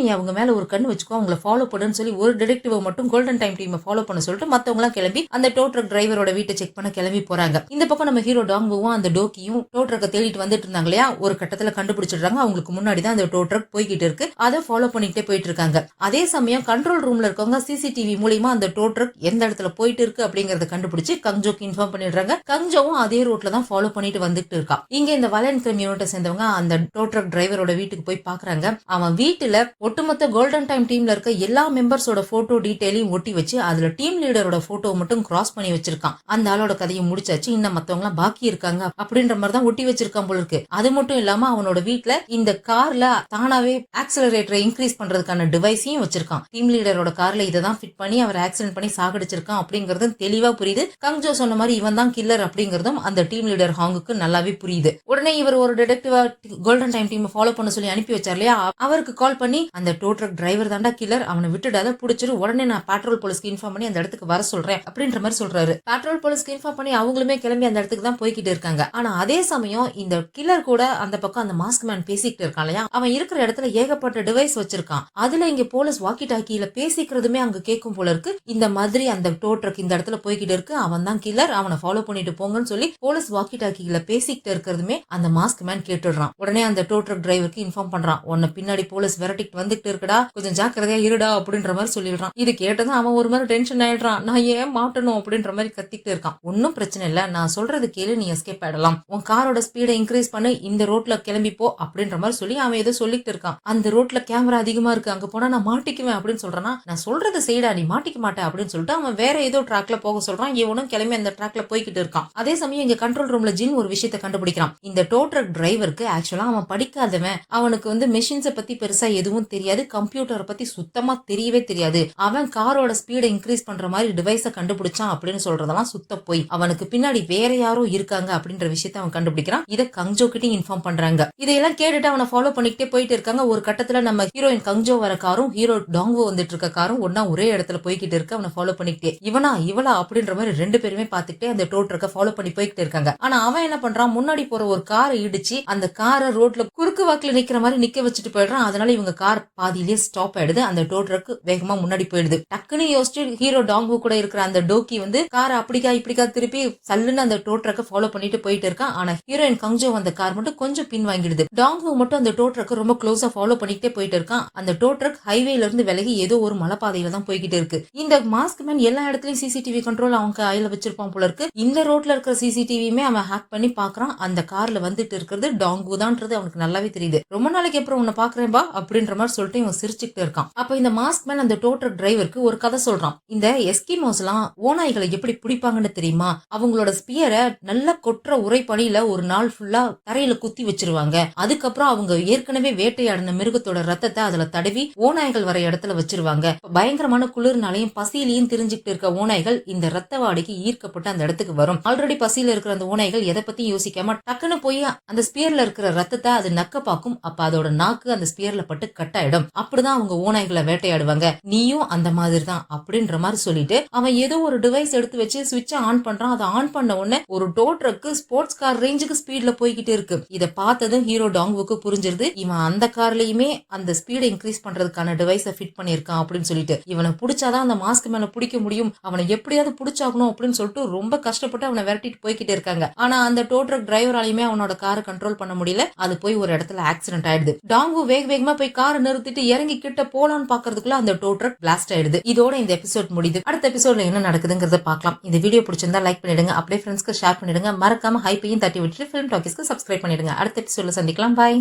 நீ அவங்க மேல ஒரு கண்ணு வச்சுக்கோ, அவங்களை ஃபாலோ பண்ணுன்னு சொல்லி ஒரு டிடெக்டிவ் மட்டும் கோல்டன் டைம் டீமை ஃபாலோ பண்ண சொல்லிட்டு மத்தவங்க எல்லாம் கிளம்பி அந்த டோ ட்ரக் டிரைவரோட வீட்டை செக் பண்ண கிளம்பி போறாங்க. இந்த பக்கம் நம்ம ஹீரோ டாங்குவும் அந்த டோக்கியும் டோ ட்ரக்கை தேடிட்டு வந்துட்டு இருந்தாங்க இல்லையா, ஒரு கட்டத்துல கண்டுபிடிச்சிடுறாங்க. அவங்களுக்கு முன்னாடி தான் அந்த டோ ட்ரக் போய்கிட்டு இருக்கு. அதை ஃபாலோ பண்ணிட்டே போயிட்டு இருக்காங்க. அதே சமயம் கண்ட்ரோல் ரூம்ல இருக்கவங்க சிசிடிவி மூலமா அந்த டோ ட்ரக் எந்த இடத்துல போயிட்டு இருக்கு அப்படிங்கறத கண்டுபிடிச்சு கங்ஜோக்கு இன்ஃபார்ம் பண்ணிடுறாங்க. கங்ஜோவும் அதே ரூட்ல தான் ஃபாலோ பண்ணிட்டு வந்துட்டு இருக்கான். இங்க இந்த வயலண்ட் கிரைம் யூனிட்டை சேர்ந்தவங்க அந்த டோ ட்ரக் டிரைவரோட வீட்டுக்கு போய் பாக்குறாங்க. அவன் வீட்டுல ஒட்டுமொத்த கோல்டன் டைம் டீம்ல இருக்க எல்லா மெம்பர்ஸோட போட்டோ டீடைலையும் ஒட்டி வச்சு அதுல டீம் லீடரோட போட்டோ மட்டும் கிராஸ் பண்ணி வச்சிருக்கான். அந்த ஆளோட கதையை முடிச்சாச்சு, இன்னும் மத்தவங்க எல்லாம் பாக்கி இருக்காங்க அப்படின்ற மாதிரி தான் ஒட்டி வச்சிருக்கான் போல இருக்கு. அது மட்டும் இல்லாம அவனோட வீட்டுல இந்த கார்ல தானாவே ஆக்சிலரேட்டரை இன்க்ரீஸ் பண்றதுக்கான டிவைஸையும் வச்சிருக்கான். டீம் லீடரோட கார்ல இதை தான் ஃபிட் பண்ணி அவர் ஆக்சிடென்ட் பண்ணி சாகடிச்சிருக்கான் அப்படிங்கறது தெளிவா புரியுது. கங்ஜோ சொன்ன மாதிரி இவன் தான் கில்லர் அப்படிங்கறதும் அந்த டீம் லீடர் ஹாங்குக்கு நல்லாவே புரியுது. உடனே இவர் ஒரு டிடெக்டிவா கோல்டன் டைம் டீம் ஃபாலோ பண்ண சொல்லி அனுப்பி வச்சார் இல்லையா, அவருக்கு கால் பண்ணி அந்த டோ ட்ரக் டிரைவர் தாண்டா கில்லர், அவனை விட்டுடாத, புடிச்சிரு, உடனே நான் பேட்ரோல் போலீஸ்க்கு இன்ஃபார்ம் பண்ணி அந்த இடத்துக்கு வர சொல்றேன் அப்படின்ற மாதிரி சொல்றாரு. பேட்ரோல் போலீஸ்க்கு இன்ஃபார்ம் பண்ணி அவங்களுமே கிளம்பி அந்த இடத்துக்கு தான் போய்கிட்டு இருக்காங்க. ஆனா அதே சமயம் இந்த கில்லர் கூட அந்த பக்கம் அந்த மாஸ்க் மேன் பேசிக்கிட்டு இருக்கான் இல்லையா, அவன் இருக்கிற இடத்துல ஏகப்பட்ட டிவைஸ் வச்சிருக்கான். அதுல இங்க போலீஸ் வாக்கி டாக்கியில பேசிக்கிறதுமே அங்க கேட்கும் போல இருக்கு. இந்த மாதிரி அந்த டோ ட்ரக் இந்த இடத்துல போய்கிட்டு இருக்கு, அவன் தான் கில்லர், அவனை ஃபாலோ பண்ணிட்டு போங்கன்னு சொல்லி போலீஸ் வாக்கி டாக்கியில பேசிக்கிட்டு இருக்கிறதுமே அந்த மாஸ்க் மேன் கேட்டுடுறான். உடனே அந்த டோ ட்ரக் டிரைவருக்கு இன்ஃபார்ம் பண்றான், உன்னை பின்னாடி போலீஸ் விரட்டிட்டு வந்துட்டு இருக்குடா, கொஞ்சம் ஜாக்கிரதையா இருடா அப்படின்ற மாதிரி சொல்லிடுறான். இது கேட்டதும் அவன் ஒரு மாதிரி டென்ஷன் ஆயிடுறான். நான் ஏன் மாட்டணும் அப்படின்ற மாதிரி கத்திக்கிட்டு இருக்கான். ஒன்னும் பிரச்சனை இல்ல, நான் சொல்றது கேளு, நீ எஸ்கேப் ஆயிடலாம், உன் காரோட ஸ்பீடை இன்க்ரீஸ் பண்ணு, இந்த ரோட்ல கிளம்பி போ அப்படின்ற மாதிரி சொல்லி அவன் ஏதோ சொல்லிட்டு இருக்கான். அந்த ரோட்ல கேமரா அதிகமா இருக்கு, அங்க போனா நான் மாட்டிக்குவேன் அப்படின்னு சொல்றானா. நான் சொல்றது செய்டா, நீ மாட்டிக்க மாட்டேன் அப்படின்னு சொல்லிட்டு அவன் வேற ஏதோ ட்ராக்ல போக சொல்றான். இவனும் கிளம்பி அந்த ட்ராக்ல போய்கிட்டு இருக்கான். அதே சமயம் இங்க கண்ட்ரோல் ரூம்ல ஜின் ஒரு விஷயத்தை கண்டுபிடிக்கிறான். இந்த டோ ட்ரக் டிரைவருக்கு ஆக்சுவலா அவன் படிக்காதவன், அவனுக்கு மெஷின்ஸை பத்தி பெருசா எதுவும் தெரியாது, கம்ப்யூட்டரை பத்தி சுத்தமா தெரியவே தெரியாது. அவன் காரோட ஸ்பீடை இன்க்ரீஸ் பண்ற மாதிரி டிவைஸை கண்டுபிடிச்சான் அப்படின்னு சொல்றதெல்லாம் சுத்த போய். அவனுக்கு பின்னாடி வேற யாரோ இருக்காங்க அப்படின்ற விஷயத்தை அவன் கண்டுபிடிக்கிறான். இதை கங்ஜோ கிட்ட இன்ஃபார்ம் பண்றாங்க. இதையெல்லாம் கேட்டுட்டு அவனை ஃபாலோ பண்ணிக்கிட்டே போயிட்டு இருக்காங்க. ஒரு கட்டத்துல நம்ம ஹீரோயின் கங்ஜோ வர காரும் ஹீரோ டாங்கு வந்துட்டு இருக்க காரும் ஒன்னா ஒரே இடத்துல போய்கிட்டு இருக்கு. அவனை ஃபாலோ பண்ணிக்கிட்டே இவனா இவளா அப்படின்ற மாதிரி ரெண்டு பேருமே பார்த்துட்டே அந்த டோ ட்ரக்கை ஃபாலோ பண்ணி போய்கிட்டு இருக்காங்க. ஆனா அவன் என்ன பண்றான், முன்னாடி போற ஒரு காரை இடிச்சு அந்த காரை ரோட்ல குறுக்கு வாக்குல நிக்கிற மாதிரி நிக்க வச்சுட்டு போயிடுறான். அதனால இவங்க கார் பாதியிலேயே ஸ்டாப் ஆயிடுது. அந்த டோ ட்ரக் வேகமா முன்னாடி போயிடுது. டக்குன்னு யோசிச்சு ஹீரோ டாங்கு கூட இருக்கிற அந்த டோக்கி காரை அப்படிக்கா இப்படிக்கா திருப்பி சல்லுன்னு அந்த டோ ட்ரக்கை ஃபாலோ பண்ணிட்டு போயிட்டு இருக்கான். ஆனா ஹீரோயின் கங்ஜோ வந்த கார் மட்டும் கொஞ்சம் பின் வாங்கிடுது. டாங்கு மட்டும் அந்த டோ ட்ரக் ரொம்ப க்ளோஸா ஃபாலோ பண்ணிட்டே போயிட்டு இருக்கான். அந்த டோ ட்ரக் ஹைவேல இருந்து விலகி ஏதோ ஒரு மலைப்பாதையில தான் போய்கிட்டு இருக்கு. இந்த மாஸ்க் மேன் எல்லா இடத்துலயும் சிசிடிவி கண்ட்ரோல் அவங்க கையில வச்சிருப்பான் போல இருக்கு. இந்த ரோட்ல இருக்கிற சிசிடிவியுமே அவன் ஹேக் பண்ணி பாக்குறான். அந்த கார்ல வந்துட்டு இருக்கிறது டாங்கு தான்ன்றது அவனுக்கு நல்லாவே தெரியுது. ரொம்ப நாளைக்கு அப்புறம் உன்னை பாக்குறேன்பா அப்படின்ற மாதிரி சொல்லிட்டு இவன் சிரிச்சுக்கிட்டு இருக்கான். அப்ப இந்த மாஸ்க் மேன் அந்த டோ ட்ரக் டிரைவருக்கு ஒரு கதை சொல்றான். இந்த எஸ்கிமோஸ் எல்லாம் ஓநாய்களை எப்படி பிடிப்பாங்கன்னு தெரியுமா? அவங்களோட ஸ்பியரை நல்லா கொற்ற உரை பணியில ஒரு நாள் ஃபுல்லா தரையில குத்தி வச்சிருவாங்க. அதுக்கப்புறம் அவங்க ஏற்கனவே வேட்டையாடின மிருகத்தோட ரத்தத்தை அதுல தடவி ஓநாய்கள் வர இடத்துல வச்சிருவாங்க. பயங்கரமான குளிர்னாலையும் பசியிலையும் தெரிஞ்சுக்கிட்டு இருக்க ஓநாய்கள் இந்த ரத்த வாடைக்கு ஈர்க்கப்பட்டு அந்த இடத்துக்கு வரும். ஆல்ரெடி பசியில இருக்கிற அந்த ஓநாய்கள் எதை பத்தி யோசிக்காம டக்குன்னு போய் அந்த ஸ்பியர்ல இருக்கிற ரத்தத்தை அது நக்க பாக்கும். அப்ப அதோட நாக்கு அந்த ஸ்பியர்ல பட்டு கட் ஆயிடும். அப்படிதான் அவங்க ஓநாய்களை வேட்டையாடுவாங்க. நீயும் அந்த மாதிரி தான் அப்படின்ற மாதிரி சொல்லிட்டு அவன் ஏதோ ஒரு டிவைஸ் எடுத்து வச்சு சுவிட்சை ஆன் பண்றான். அதை ஆன் பண்ண உடனே ஒரு டோ ட்ரக் ஸ்போர்ட்ஸ் கார் ரேஞ்சுக்கு ஸ்பீட்ல போய்கிட்டு இருக்கு. இதை பார்த்ததும் ஹீரோ டாங்குவுக்கு புரிஞ்சிருது. இவன் அந்த கார்லயுமே அந்த ஸ்பீடை இன்க்ரீஸ் பண்றதுக்கான டிவைஸை ஃபிட் பண்ணிருக்கான் அப்படின்னு சொல்லிட்டு இவனை பிடிச்சாதான் அந்த மாஸ்க் மேல பிடிக்க முடியும், அவனை எப்படியாவது பிடிச்சாகணும் அப்படின்னு சொல்லிட்டு ரொம்ப கஷ்டப்பட்டு அவனை விரட்டிட்டு போய்கிட்டு இருக்காங்க. ஆனா அந்த டோ ட்ரக் டிரைவராலையுமே அவனோட காரை கண்ட்ரோல் பண்ண முடியல. அது போய் ஒரு இடத்துல ஆக்சிடென்ட் ஆயிடுது. டாங்கு வேகமா போய் காரை நிறுத்திட்டு இறங்கி கிட்ட போலான்னு பாக்குறதுக்குள்ள அந்த டோ ட்ரக் பிளாஸ்ட் ஆயிடுது. இதோட இந்த எபிசோட் முடியுது. அடுத்த எபிசோட்ல என்ன நடக்குதுங்கிறத பார்க்கலாம். இந்த வீடியோ பிடிச்சிருந்தா லைக் பண்ணிடுங்க, அப்படியே ஃப்ரெண்ட்ஸ்க்கு ஷேர் பண்ணிடுங்க. மறக்காம ஹைப்பையும் தட்டி விட்டுட்டு ஃபிலிம் டாக்கீஸ்க்கு சப்ஸ்கிரைப் பண்ணிடுங்க. அடுத்த எபிசோட்ல சந்திக்கலாம். பாய்.